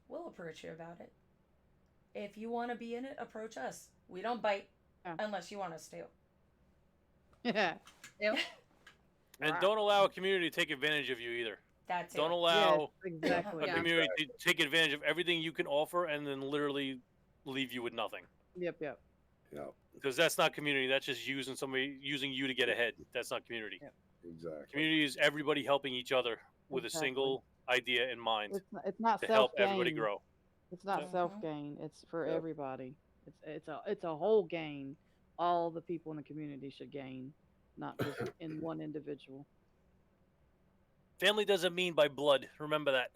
we'll approach you about it. If you want to be in it, approach us. We don't bite unless you want us to. Yeah. Yep. And don't allow a community to take advantage of you either. That's it. Don't allow Yes, exactly. a Yeah. community to take advantage of everything you can offer and then literally leave you with nothing. Yep, yep. Yeah, Because that's not community. That's just using you to get ahead. That's not community. Yep. exactly. Community is everybody helping each other with Exactly. a single idea in mind It's not to self help gain. everybody grow. It's not Yep. self gain. It's for Yep. everybody. It's a whole gain. All the people in the community should gain, not just in one individual. Family doesn't mean by blood. Remember that.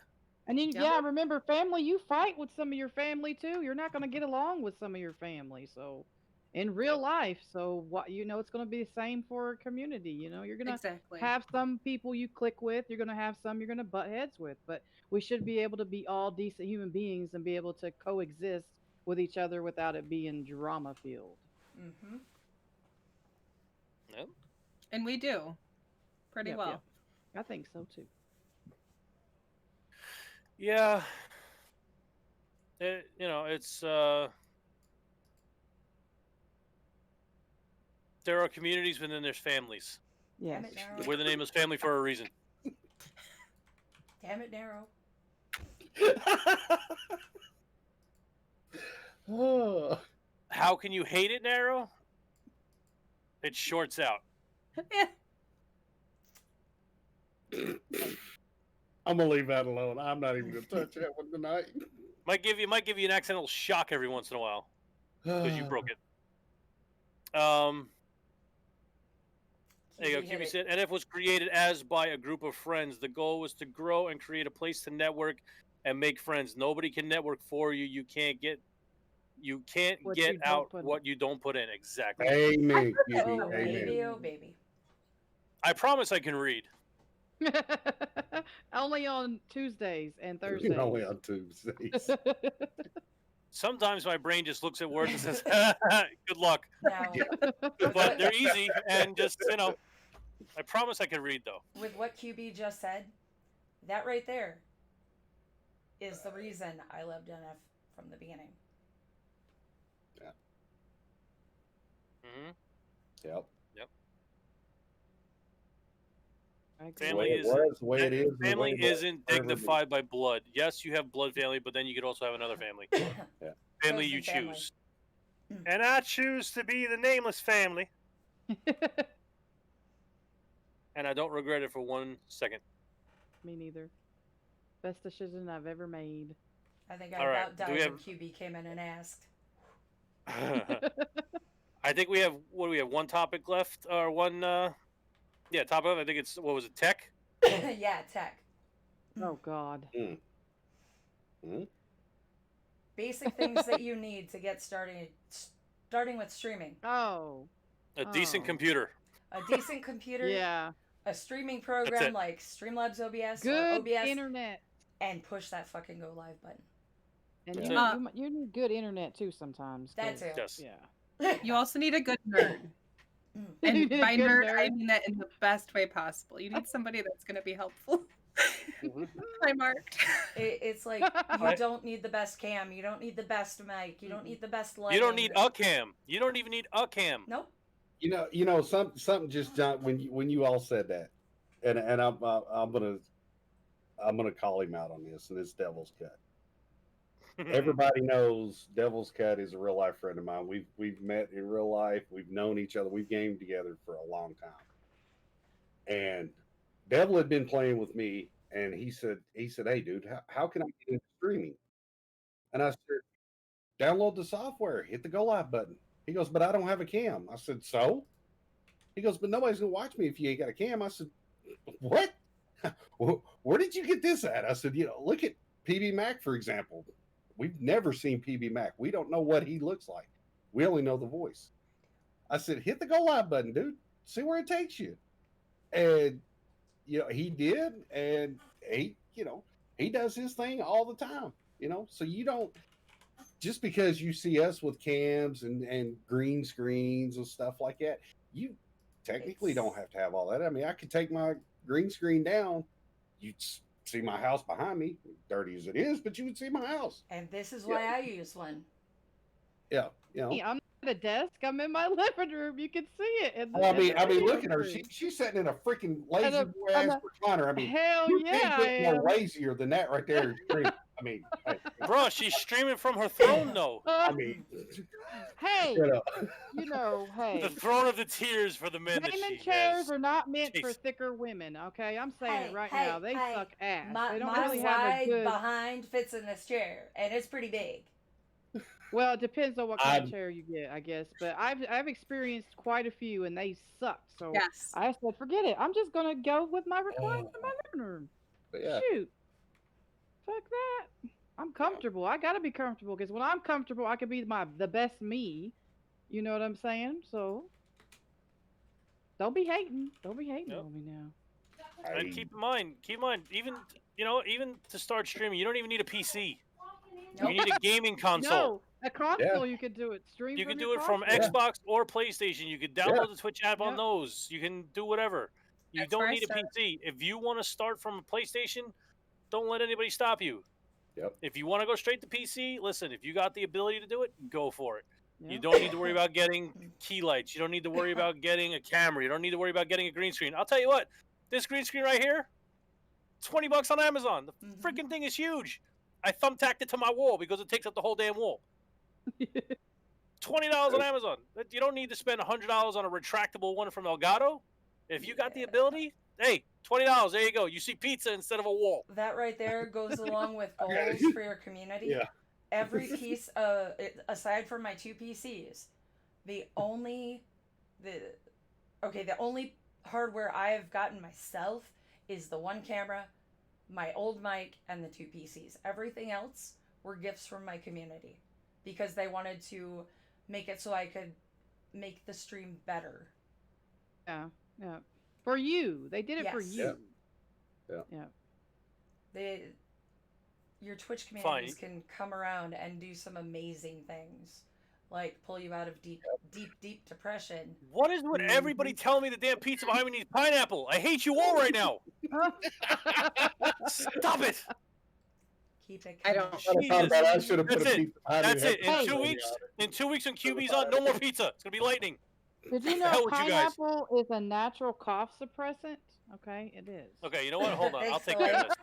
And then, Yep. yeah, remember, family, you fight with some of your family too. You're not going to get along with some of your family. So, in real Yep. life, so what it's going to be the same for a community. You're going to Exactly. have some people you click with. You're going to have some you're going to butt heads with. But we should be able to be all decent human beings and be able to coexist with each other without it being drama filled. Mm-hmm. Yep. And we do pretty Yep, well. yep. I think so too. Yeah. It's there are communities, but then there's families. Yes. Damn it, Narrow. We're the Nameless Family for a reason. Damn it, Narrow. Oh. How can you hate it, Narrow? It shorts out. Yeah. I'm gonna leave that alone. I'm not even gonna touch that one tonight. Might give you an accidental shock every once in a while because you broke it. There you go. hit QB it. said NF was created as by a group of friends. The goal was to grow and create a place to network and make friends. Nobody can network for you. You can't get What you don't out put in. what you don't put in. Exactly. Amen, Oh, QB. baby, Amen. oh, baby. I promise I can read. Only on Tuesdays and Thursdays. Only on Tuesdays. Sometimes my brain just looks at words and says, "Good luck." Now, But they're easy and just I promise I can read though. with what QB just said, that right there is the reason I loved NF from the beginning. Hmm. Yep. I agree. Family The way it is was, the way it is. the family way it isn't will forever be. dignified by blood. Yes, you have blood family, but then you could also have another family. Family you Chosen family. choose. And I choose to be the Nameless Family, and I don't regret it for 1 second. Me neither. Best decision I've ever made. I think I All right, about do died we when have- QB came in and asked. I think we have one topic left or one topic left. I think it's what was it, tech? Yeah, tech. Oh God. Basic things that you need to get starting with streaming. Oh. A decent Oh. computer. A decent computer, Yeah. a streaming program it. like Streamlabs OBS or Good OBS, internet. and push that fucking go live button. And That's you need good internet too sometimes. That 'cause- too. Yes. Yeah. You also need a good nerd. Mm. You And need a by good nerd, I nerd. mean that in the best way possible. You need somebody that's going to be helpful. Hi, Mark. It's like you don't need the best cam, you don't need the best mic, you don't need the best lighting. You don't need a cam. You don't even need a cam. Nope. something just jumped when you all said that, and I'm gonna call him out on this, and it's Devil's Cut. Everybody knows Devil's Cut is a real life friend of mine. We've met in real life. We've known each other. We've gamed together for a long time. And Devil had been playing with me, and he said, "Hey, dude, how can I get into streaming?" And I said, "Download the software, hit the go live button." He goes, "But I don't have a cam." I said, "So?" He goes, "But nobody's gonna watch me if you ain't got a cam." I said, "What? Where did you get this at?" I said, "Look at PB Mac, for example. We've never seen PB Mac. We don't know what he looks like. We only know the voice." I said, "Hit the go live button, dude. See where it takes you." And he did, and he does his thing all the time. So you don't, just because you see us with cams and green screens and stuff like that, you technically don't have to have all that. I mean, I could take my green screen down. You'd see my house behind me, dirty as it is, but you would see my house. And this is why I use one. Yeah, Hey, I'm not at a desk. I'm in my living room. You can see it. I mean, look at her. She's sitting in a freaking lazy boy ass recliner. I mean, hell you yeah, can't get more lazier than that right there. I mean, hey, Bro, she's streaming from her throne, though. I mean, hey, hey. The throne of the tears for the men that Gaming she chairs has. are not meant for Jeez. thicker women, okay? I'm saying Hey, it right hey, now. They hey, suck ass. My They don't wide really have a good. behind fits in this chair, and it's pretty big. Well, it depends on what kind of chair you get, I guess. But I've experienced quite a few, and they suck. So Yes. I said, forget it. I'm just gonna go with my recliner in my living room. yeah. Shoot, fuck that. I'm comfortable. I gotta be comfortable because when I'm comfortable, I can be the best me. You know what I'm saying? So don't be hating. Don't be hating on me now. And keep in mind, even to start streaming, you don't even need a PC. Nope. You need a gaming console. No, a console you could do it. Stream. You from can your do it from console. Xbox or PlayStation. You can download the Twitch app on those. You can do whatever. You That's don't where I need a started. PC. If you want to start from a PlayStation, don't let anybody stop you. Yep. If you want to go straight to PC, listen, if you got the ability to do it, go for it. Yep. You don't need to worry about getting key lights. You don't need to worry about getting a camera. You don't need to worry about getting a green screen. I'll tell you what, this green screen right here, $20 on Amazon. The freaking thing is huge. I thumbtacked it to my wall because it takes up the whole damn wall. $20 on Amazon. You don't need to spend $100 on a retractable one from Elgato. If you got the ability, hey, $20. There you go. You see pizza instead of a wall. That right there goes along with goals for your community. Yeah. Every piece, aside from my 2 PCs, the only hardware I've gotten myself is the 1 camera, my old mic, and the 2 PCs. Everything else were gifts from my community because they wanted to make it so I could make the stream better. Yeah. For you. They did it for you. Yeah. Your Twitch communities can come around and do some amazing things. Like pull you out of deep depression. What is with everybody telling me the damn pizza behind me needs pineapple? I hate you all right now. Stop it. Keep it I coming. don't. I should have put That's a pizza behind That's me. it. In 2 weeks when QB's on, no more pizza. It's gonna be lightning. Did you know pineapple is a natural cough suppressant? Okay, it is. Okay, you know what? Hold on. I'll Thanks, take care of this.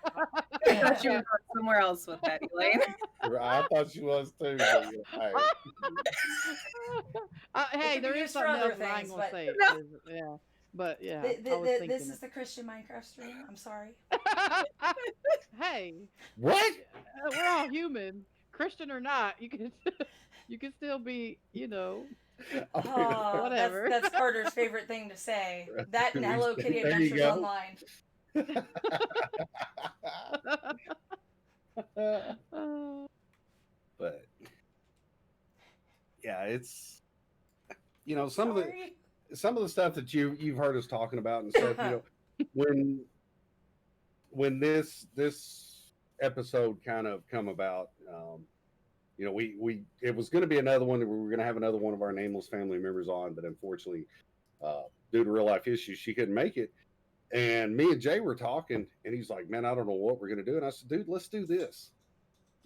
I thought you were going somewhere else with that, Elaine. I thought she was too. But, Hey, could there be is used for something other else I ain't things, gonna but- say. No. Yeah, but yeah, Th- I was th- thinking this is it. the Christian Minecraft stream. I'm sorry. Hey, what? we're all human, Christian or not. You can you can still be, Oh, whatever. That's Carter's favorite thing to say. That and Hello Kitty There you Adventures go. Online. But yeah, it's some of the stuff that you've heard us talking about and stuff. When this episode kind of come about, it was going to be another one. We were going to have another one of our nameless family members on, but unfortunately, due to real life issues, she couldn't make it. And me and Jay were talking, and he's like, "Man, I don't know what we're going to do." And I said, "Dude, let's do this.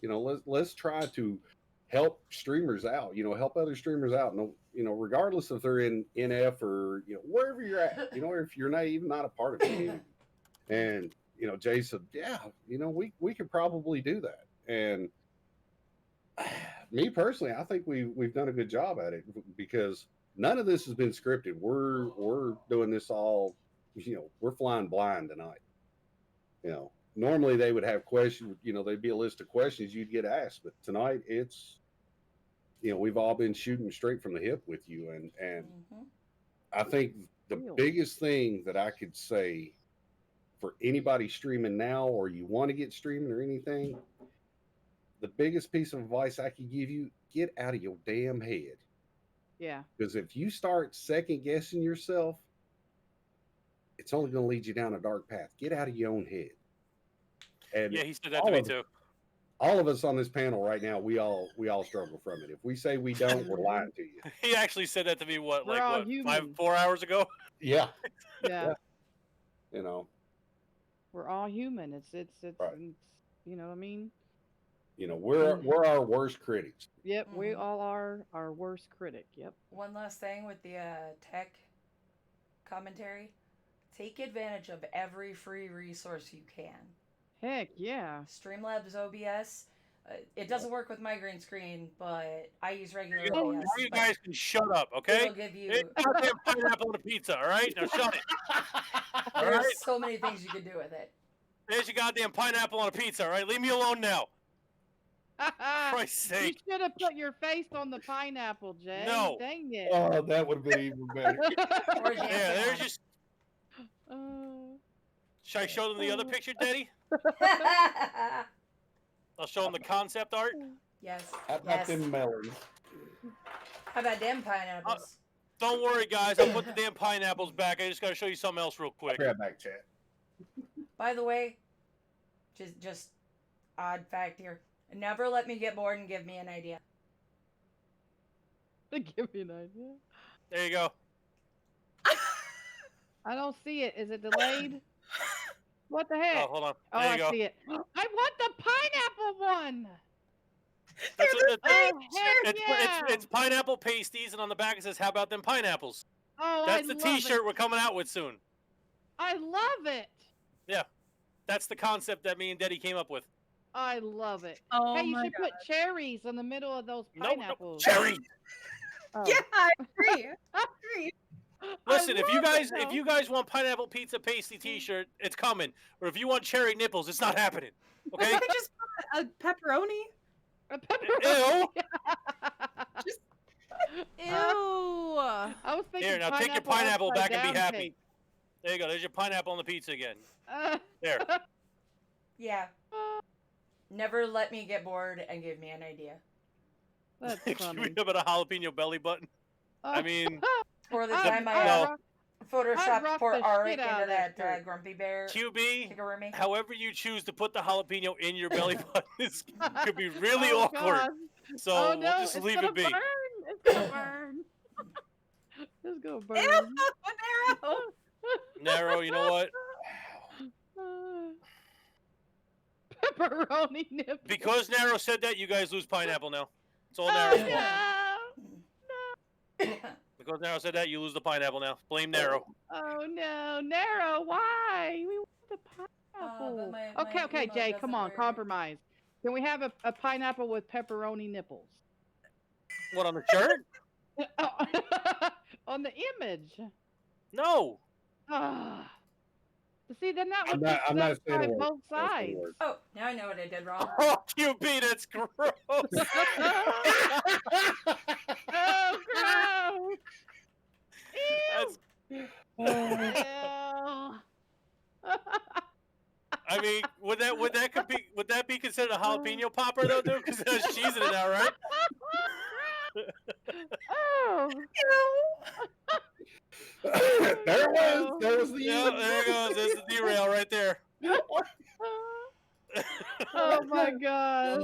Let's try to help streamers out. Help other streamers out. regardless if they're in NF or wherever you're at, if you're not even not a part of the community. And Jay said, yeah, we could probably do that. And me personally, I think we've done a good job at it because none of this has been scripted. We're doing this all, we're flying blind tonight. Normally they would have questions, there'd be a list of questions you'd get asked, but tonight it's, we've all been shooting straight from the hip with you. And I think the biggest thing that I could say for anybody streaming now, or you want to get streaming or anything, the biggest piece of advice I could give you, get out of your damn head. Yeah. Because if you start second guessing yourself, it's only going to lead you down a dark path. Get out of your own head. And yeah, he said that to me too. All of us on this panel right now, we all struggle from it. If we say we don't, we're lying to you. He actually said that to me. What, We're all human. 4 hours ago? Yeah. Yeah. We're all human. It's right. it's you know what I mean? We're our worst critics. Yep, we all are our worst critic. Yep. One last thing with the tech commentary. Take advantage of every free resource you can. Heck yeah. Streamlabs OBS. It doesn't work with my green screen, but I use regular Now OBS. you guys can shut up, okay? It'll give you... It's goddamn pineapple on a pizza, all right? Now shut it. All There's right? so many things you can do with it. There's your goddamn pineapple on a pizza, all right? Leave me alone now. For Christ's You sake. should have put your face on the pineapple, Jay. No. Dang it. Oh, that would have been even better. Or Yeah, there's just... Should I show them the other picture, Daddy? I'll show them the concept art. Yes. How about them melons? How about them pineapples? Don't worry, guys. I'll put the damn pineapples back. I just got to show you something else real quick. Grab back, chat. By the way, just odd fact here. Never let me get bored and give me an idea. Give me an idea. There you go. I don't see it. Is it delayed? What the heck? Oh, hold on. Oh, There I you go. see it. I want the pineapple one. That's what Oh, heck yeah. it's pineapple pasties, and on the back it says, "How about them pineapples?" Oh, That's I the love T-shirt it. we're coming out with soon. I love it. Yeah, that's the concept that me and Daddy came up with. I love it. Oh Hey, you my should put cherries in the middle of those No, pineapples. cherry. Oh. Yeah, I agree. I agree. Listen, I if you love guys it, though. want pineapple pizza pasty T-shirt, it's coming. Or if you want cherry nipples, it's not happening. Okay? I just put a pepperoni. A pepperoni. Ew. Just Ew. I was thinking Here, now take your pineapple pineapple upside back and be down happy. cake. There you go. There's your pineapple on the pizza again. Uh, There. Yeah. Never let me get bored and give me an idea. That's Give funny. me about a jalapeno belly button. I mean, Or the I'd- time I'd I rock- photoshopped rock poor the Arik shit out into of that that shirt. grumpy bear QB, kigurumi. however you choose to put the jalapeno in your belly button is, could be really Oh, awkward. God. So Oh, we'll no, just it's leave gonna it be. Burn. It's gonna burn. It's gonna burn. Ew, Nero. Narrow, you know what? Pepperoni nipples. Because Narrow said that, you guys lose pineapple now. It's all Oh, Narrow's no. fault. Because Narrow said that, you lose the pineapple now. Blame Narrow. Oh no, Narrow, why? We want the pineapple. but my okay, email Jay, doesn't come on, work. compromise. Can we have a pineapple with pepperoni nipples? What, on the shirt? On the image. No. Ah. See, then that would I'm not saying satisfy a word. both I'm not saying a sides. word. Oh, now I know what I did wrong. Oh, QB, that's gross. Oh, gross! That's, Ew. I mean, would that be considered a jalapeno popper though, dude? Because it has cheese in it now, right? Oh. There it was. There was the Yeah, there it goes. There's the derail right there. Oh my god.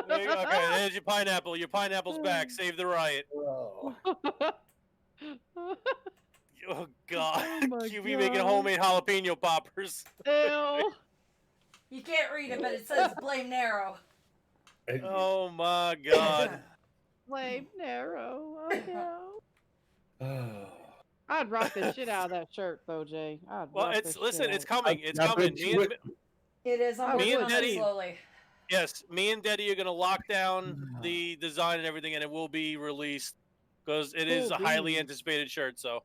There you go. Okay, there's your pineapple. Your pineapple's back. Save the riot. Oh. Oh God, Oh, my QB making God. homemade jalapeno poppers. Ew. You can't read it, but it says blame Narrow. And Oh my God. flame narrow. Oh no. I'd rock the shit out of that shirt, though, Jay. Well, it's coming. It's coming. It is. I'm me working and on Daddy- it slowly. Yes, me and Daddy are gonna lock down the design and everything, and it will be released because it is Cool a highly beans. anticipated shirt. So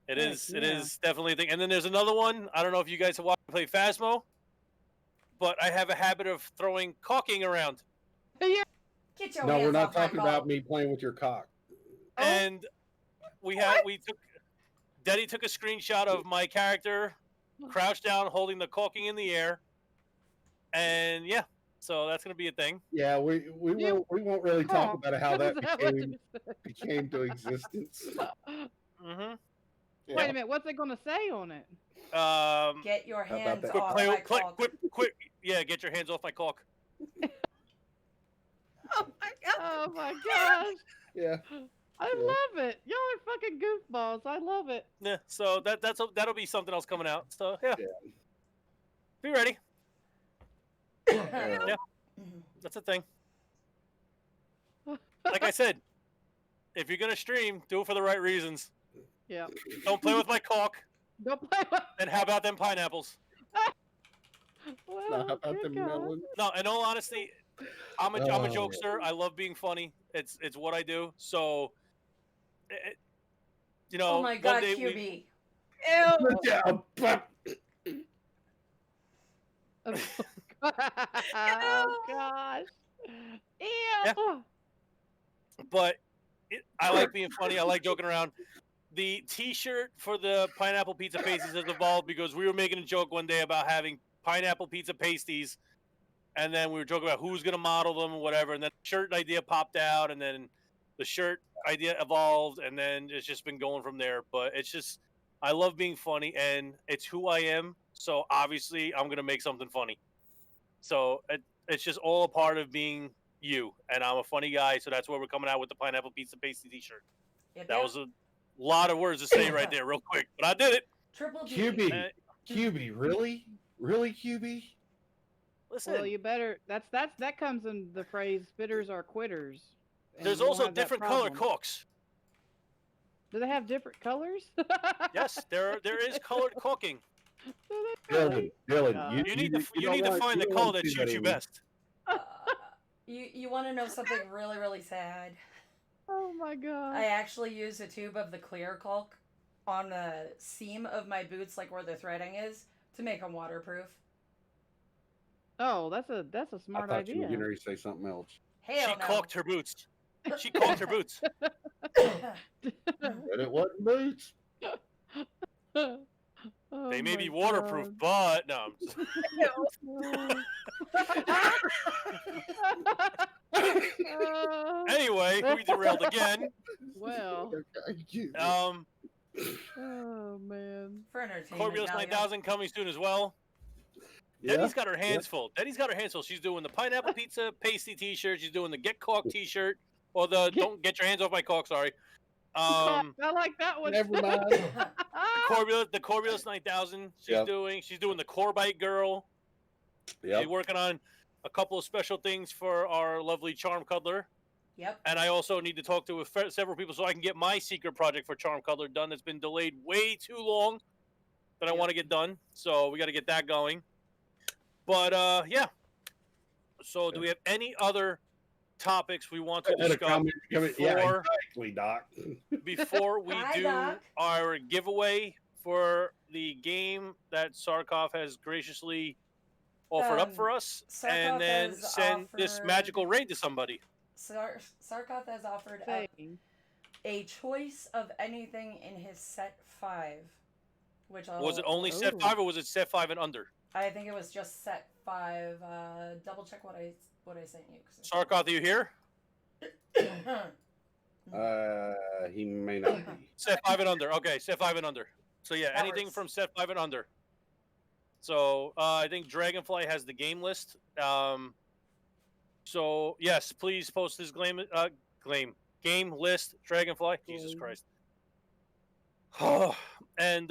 it Heck is. yeah. It is definitely a thing. And then there's another one. I don't know if you guys have watched me play Phasmo, but I have a habit of throwing caulking around. Yeah. Get your No, hands we're not off my talking about ball. me playing with your cock. Oh. And Daddy took a screenshot of my character crouched down, holding the caulking in the air, and yeah, so that's gonna be a thing. Yeah, we You- won't really talk Huh. about how that Is that what became you said? became to existence. Mm-hmm. Yeah. Wait a minute. What's it gonna say on it? Get your How about hands that? off my cock. Quick, yeah, get your hands off my caulk. Oh my god. Oh my gosh. Yeah. I Yeah. love it. Y'all are fucking goofballs. I love it. Yeah, so that'll be something else coming out. So yeah, Yeah. be ready. Yeah. That's a thing. Like I said, if you're gonna stream, do it for the right reasons. Yeah. Don't play with my caulk. Don't play with. And how about them pineapples? Well, Now, how about good the God. melon? No, in all honesty, I'm a Oh. jokester. I love being funny. It's what I do. So, Oh my one god, day QB. Ew. Yeah, but Oh gosh. Ew. but I like being funny. I like joking around. The T-shirt for the pineapple pizza pasties has evolved because we were making a joke one day about having pineapple pizza pasties, and then we were joking about who's going to model them or whatever, and then the shirt idea popped out, and then the shirt idea evolved, and then it's just been going from there. But it's just, I love being funny, and it's who I am, so obviously I'm going to make something funny. So it's just all a part of being you, and I'm a funny guy, so that's why we're coming out with the pineapple pizza pasty T-shirt. Yep, That yep. was a lot of words to say right there, real quick, but I did it. Triple D. QB, QB, really, QB? Listen, Well, you better. That comes in the phrase "spitters are quitters." and there's you won't also have that different color problem. caulks. Do they have different colors? Yes, there is colored caulking. Do they really? Dylan, You need to don't find the don't color wanna that see suits you anymore. best. You want to know something really, really sad? Oh my god. I actually used a tube of the clear caulk on the seam of my boots, like where the threading is, to make them waterproof. Oh, that's a I smart thought you were idea. getting ready to say something else. Hell She no. caulked her boots. She caulked her boots. But it wasn't boots. Oh They may my be waterproof, God. but no. I'm just- Anyway, we derailed again. Well, Um, oh man. For entertainment Corbios value. 9000 coming soon as well. Yeah. Denny's got her hands full. Denny's got her hands full. She's doing the pineapple pizza pasty T-shirt. She's doing the Get Caulk T-shirt, or the Don't Get Your Hands Off My Caulk. Sorry. I like that one. Never mind. The Corbios 9000. She's Yep. doing the Corbite girl. Yep. She's working on a couple of special things for our lovely Charm Cuddler. Yep. And I also need to talk to several people so I can get my secret project for Charm Cuddler done. It's been delayed way too long that I Yep. want to get done. So we got to get that going. But yeah. So do we have any other topics we want to Had a discuss comment coming- Yeah, before, exactly, Doc. before we Hi, do Doc. our giveaway for the game that Sarkov has graciously offered up for us, Sarkov and then has send this offered- magical raid to somebody? Sarkoth has offered up Saying. a choice of anything in his set 5, which Was it only set Oh. 5 or was it set 5 and under? I think it was just set 5. Double check what I sent you. Sarkoth, are you here? He may not be. Set 5 and under. Okay, set 5 and under. So yeah, That anything works. from set 5 and under. So I think Dragonfly has the game list. So yes, please post his game list. Dragonfly. Jesus Game. Christ. And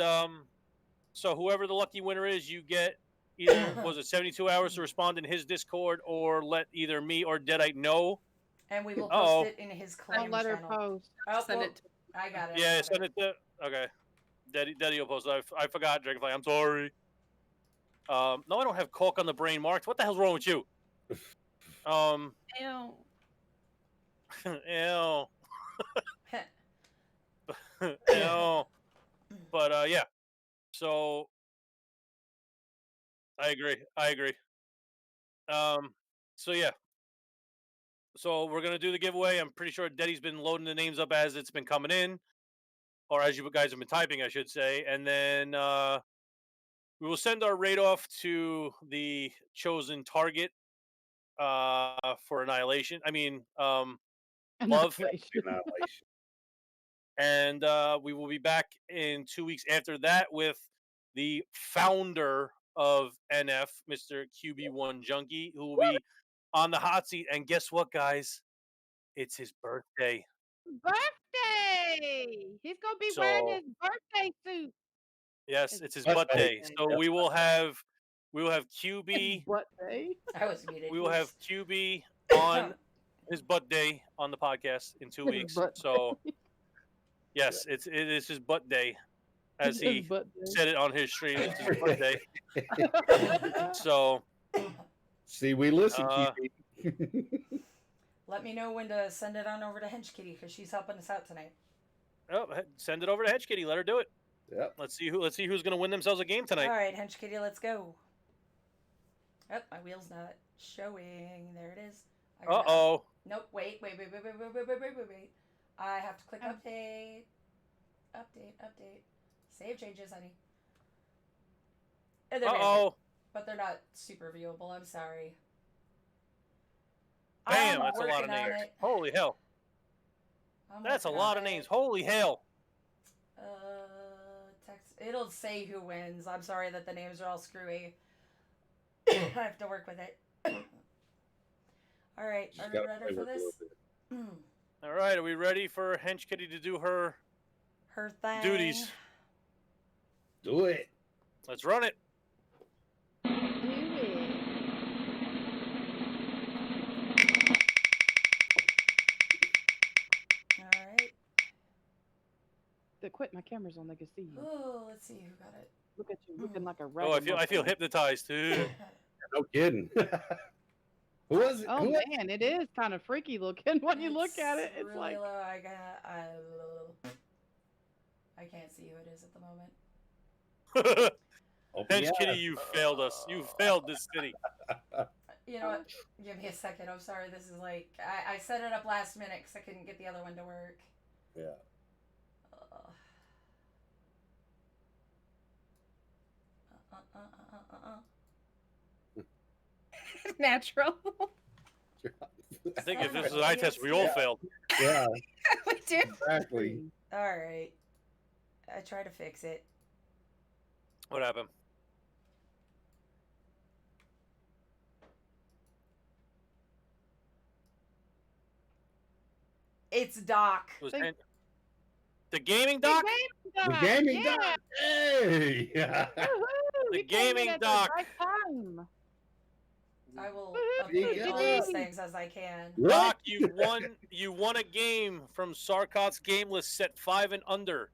so whoever the lucky winner is, you get either was it 72 hours to respond in his Discord, or let either me or Deadite know And we will Uh-oh. post it in his claim Don't let her channel. post. Oh, Send well, it to I got it. I Yeah, got send it. it to. Okay. Daddy will post it. I forgot, Dragonfly. I'm sorry. No, I don't have caulk on the brain, Mark. What the hell's wrong with you? Ew. Ew. Ew. But yeah. So I agree. So yeah. So we're gonna do the giveaway. I'm pretty sure Daddy's been loading the names up as it's been coming in, or as you guys have been typing, I should say, and then we will send our raid off to the chosen target for annihilation. I mean, love, Annihilation. Annihilation. and we will be back in 2 weeks after that with the founder of NF, Mr. QB1 Junkie, who will be on the hot seat. And guess what, guys? It's his birthday. Birthday! He's gonna be wearing So his birthday suit. yes, His it's his butt butt day. day. So Yep. we will have His QB. butt day. I was muted. We will have Oops. QB on his butt day on the podcast in 2 His weeks. butt So yes, it is his butt day, as His he butt day. said it on his stream. It's his butt day. So See, we listen, Uh, QB. Let me know when to send it on over to Hench Kitty because she's helping us out tonight. send it over to Hedge Kitty. Let her do it. Yep. Let's see who's going to win themselves a game All tonight. right, Hench Kitty, let's go. Oh, my wheel's not showing. There it is. Uh oh. Nope. Wait. I have to click update. Update. Save changes, honey. And they're Uh-oh. but they're not super viewable. I'm sorry. Bam, I'm that's a lot of working on names. it. Holy hell. I'm That's a working lot on of it. names. Holy hell. Text. It'll say who wins. I'm sorry that the names are all screwy. I have to work with it. All right, Just are we gotta ready play for with it a this? little bit. All right, are we ready for Hench Kitty to do her Her thing. duties? Do it. Let's run it. Do it. All right. Quit, my camera's on. They can see you. Oh, let's see who got it. Look at you, looking like a Oh, I feel ragamuffin. hypnotized too. No kidding. Who was it? Oh Who was man, it is kind of freaky looking when you look at it. It's really like low. I can't see who it is at the moment. Open Hench your Kitty, eyes. you failed us. You failed this city. You know what? Give me a second. I'm sorry. This is like I set it up last minute because I couldn't get the other one to work. Yeah. Natural. I think if this is an eye test, we all failed. Yeah, We do. exactly. All right. I try to fix it. What happened? It's Doc. It was Thank- the gaming doc? The gaming yeah. doc. Hey. Woohoo, The he came in gaming at the doc. right time. I will Woohoo. update all Yeah. these things as I can. Doc, you won a game from Sarkot's game list set 5 and under.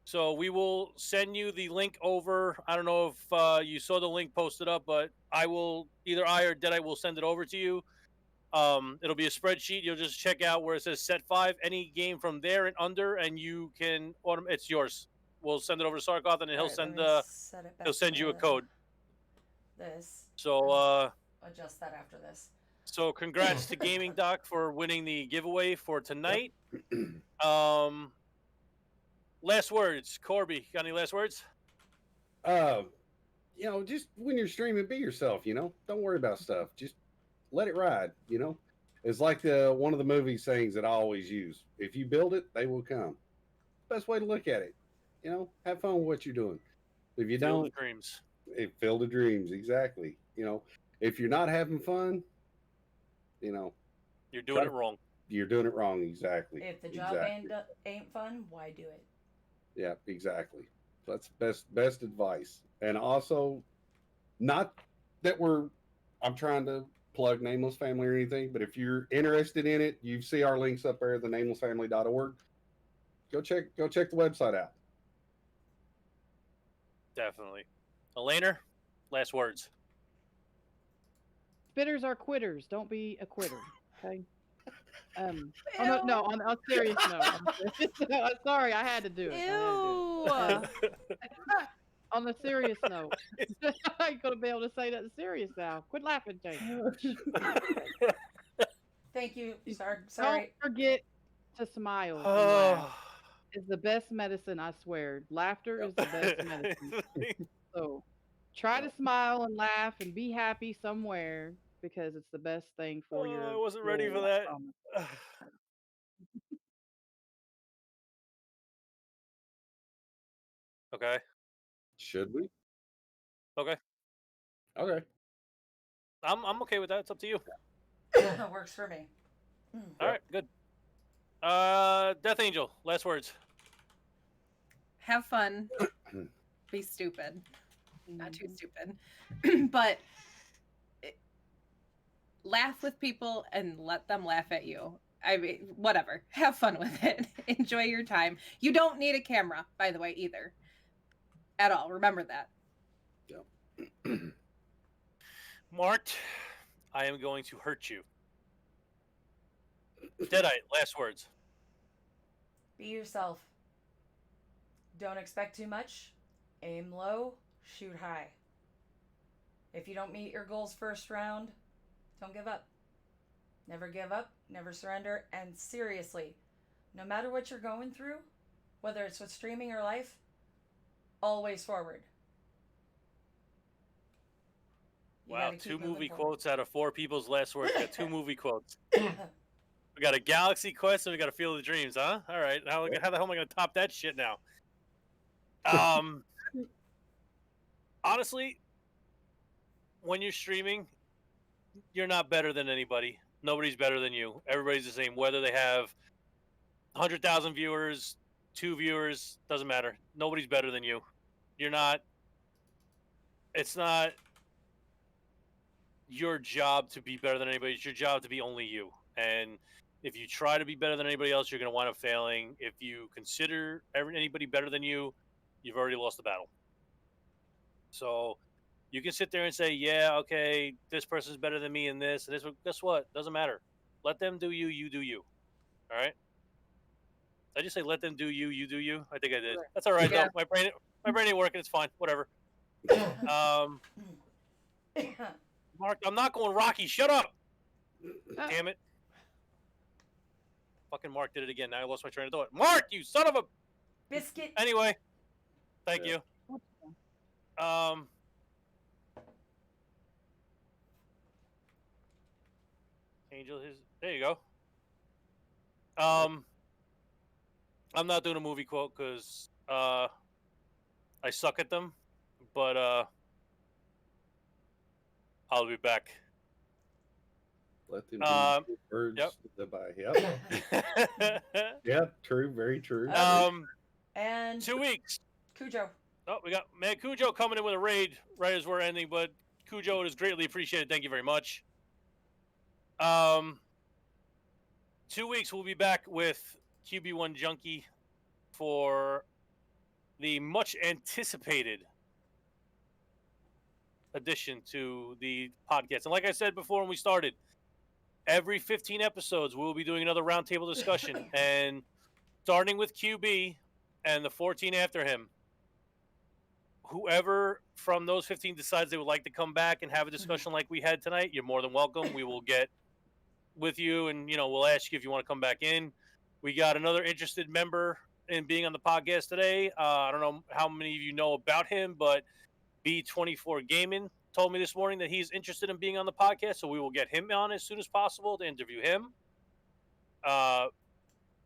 So we will send you the link over. I don't know if you saw the link posted up, but either I or Deadeye will send it over to you. It'll be a spreadsheet. You'll just check out where it says set 5, any game from there and under, and you can it's yours. We'll send it over to Sarkoth, and then All right, let me set it back he'll send you a to code. This. So Adjust that after this. so congrats to Gaming Doc for winning the giveaway for tonight. Last words, Corby. Got any last words? Just when you're streaming, be yourself. Don't worry about stuff. Just let it ride. It's like one of the movie sayings that I always use. If you build it, they will come. Best way to look at it. Have fun with what you're doing. If you Field don't, of dreams. Field of dreams. Exactly. If you're not having fun, You're doing it wrong. you're doing it wrong. Exactly. If the job Exactly. ain't fun, why do it? Yeah, exactly. That's best advice. And also, not that I'm trying to plug Nameless Family or anything, but if you're interested in it, you see our links up there, thenamelessfamily.org. Go check the website out. Definitely. Elena, last words. Spitters are quitters. Don't be a quitter. Okay. On a serious note. Sorry, I had to do it. Ew. On a serious note, I ain't gonna be able to say that serious now. Quit laughing, Jake. Thank you. Sorry. Don't forget to smile and laugh. It's the best medicine, I swear. Laughter is the best medicine. So try to smile and laugh and be happy somewhere because it's the best thing for your I wasn't ready for soul, I that. promise. Okay. Should we? Okay. Okay. I'm okay with that. It's up to you. Works for me. All right, good. Death Angel, last words. Have fun. Be stupid. Not too Mhm. stupid. But laugh with people and let them laugh at you. I mean, whatever. Have fun with it. Enjoy your time. You don't need a camera, by the way, either. At all. Remember that. Mart, I am going to hurt you. Deadite, last words. Be yourself. Don't expect too much. Aim low, shoot high. If you don't meet your goals first round, don't give up. Never give up, never surrender, and seriously, no matter what you're going through, whether it's with streaming or life, always forward. You Wow, gotta 2 keep moving movie forward. quotes out of 4 people's last words. We got 2 movie quotes. We got a Galaxy Quest and we got a Field of Dreams, huh? All right. How the hell am I going to top that shit now? Honestly, when you're streaming, you're not better than anybody. Nobody's better than you. Everybody's the same. Whether they have 100,000 viewers, 2 viewers, doesn't matter. Nobody's better than you. You're not. It's not your job to be better than anybody. It's your job to be only you. And if you try to be better than anybody else, you're going to wind up failing. If you consider anybody better than you, you've already lost the battle. So you can sit there and say, yeah, okay, this person's better than me in this and this. Guess what? Doesn't matter. Let them do you, you do you. All right? Did I just say let them do you, you do you? I think I did. That's all right, Yeah. though. My brain ain't working. It's fine. Whatever. Mark, I'm not going Rocky. Shut up. Damn it. Fucking Mark did it again. Now I lost my train of thought. Mark, you son of a Biscuit. Anyway, thank you. Angel, there you go. I'm not doing a movie quote because I suck at them, but I'll be back. Let them do words Yep. Yeah, true, very true. And 2 weeks. Cujo. Oh, we got Man Cujo coming in with a raid right as we're ending, but Cujo, it is greatly appreciated. Thank you very much. 2 weeks we'll be back with QB1 Junkie for the much anticipated addition to the podcast. And like I said before when we started, every 15 episodes we'll be doing another roundtable discussion, and starting with QB and the 14 after him, whoever from those 15 decides they would like to come back and have a discussion like we had tonight, you're more than welcome. We will get with you and, we'll ask you if you want to come back in. We got another interested member in being on the podcast today. I don't know how many of you know about him, but B24 Gaming told me this morning that he's interested in being on the podcast, so we will get him on as soon as possible to interview him.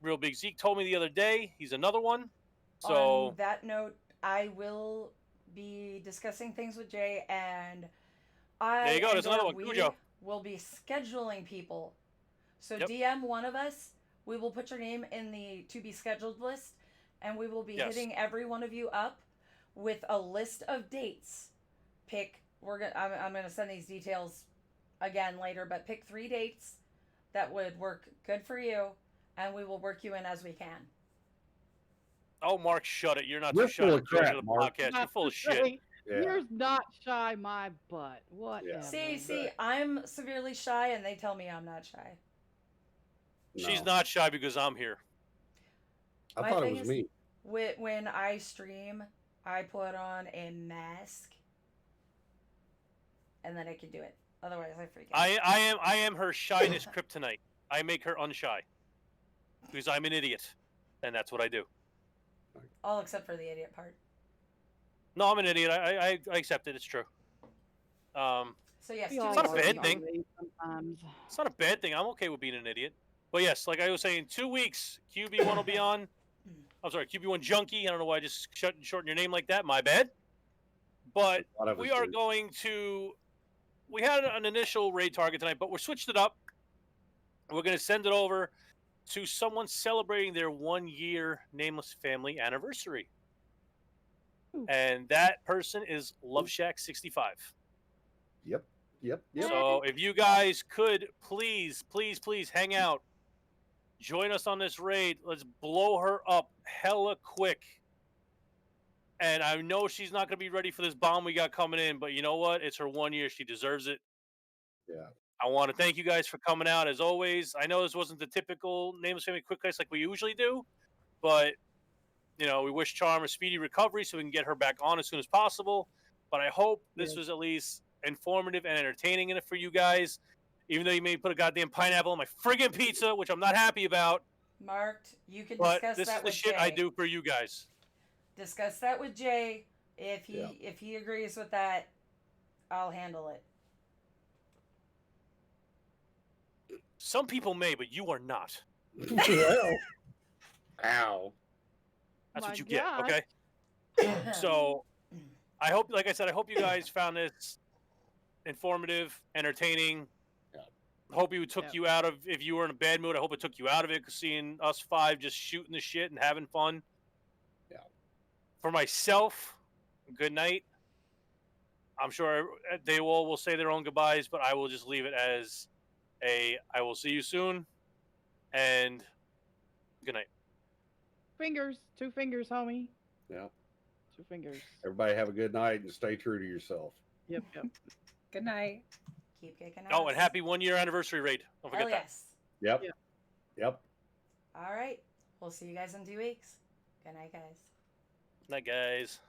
Real Big Zeke told me the other day he's another one. So on that note, I will be discussing things with Jay, and there you go. There's another one. Cujo will be scheduling people. So Yep. DM one of us. We will put your name in the to be scheduled list, and we will be hitting every one of you up with a list of dates. I'm gonna send these details again later, but pick 3 dates that would work good for you, and we will work you in as we can. Oh, Mark, shut it. You're not You're too shy full to of join crap, the Mark. podcast. You're Not full to of shit. say, Yeah. You're not shy, my butt. Whatever. See, I'm severely shy, and they tell me I'm not shy. She's No. not shy because I'm here. I My thought it thing was is- me. When I stream, I put on a mask, and then I can do it. Otherwise, I freak out. I am her shyness kryptonite. I make her unshy because I'm an idiot, and that's what I do. All except for the idiot part. No, I'm an idiot. I accept it. It's true. So yes, We 2 all not a weeks. are bad thing. Sometimes. It's not a bad thing. I'm okay with being an idiot. But yes, like I was saying, 2 weeks, QB1 will be on. I'm sorry, QB1 Junkie. I don't know why I just shortened your name like that. My bad. But A lot of we us are do. going to. We had an initial raid target tonight, but we're switched it up. We're going to send it over to someone celebrating their 1-year Nameless Family anniversary. Ooh. And that person is Love Shack 65. Yep. So if you guys could please hang out, join us on this raid. Let's blow her up hella quick. And I know she's not going to be ready for this bomb we got coming in, but you know what? It's her 1 year. She deserves it. Yeah. I want to thank you guys for coming out as always. I know this wasn't the typical Nameless Family quick cast like we usually do, but we wish Charm a speedy recovery so we can get her back on as soon as possible. But I hope this was at least informative and entertaining in it for you guys. Even though you may put a goddamn pineapple on my friggin' pizza, which I'm not happy about. Marked. You can But discuss this that is the with shit Jay. I do for you guys. Discuss that with Jay. If he agrees with that, I'll handle it. Some people may, but you are not. Well. Ow. That's My what you get, God. okay? So, I hope, like I said, I hope you guys found this informative, entertaining. Yeah. Hope you took you out of, if you were in a bad mood, I hope it took you out of it, seeing us 5 just shooting the shit and having fun. Yeah. For myself, good night. I'm sure they all will say their own goodbyes, but I will just leave it as I will see you soon, and good night. Fingers. 2 fingers, homie. Yeah. 2 fingers. Everybody have a good night and stay true to yourself. Yep. Good night. Keep kicking ass. Oh, and happy 1 year anniversary raid. Don't forget Hell that. yes. Yep. All right. We'll see you guys in 2 weeks. Good night, guys. Night, guys.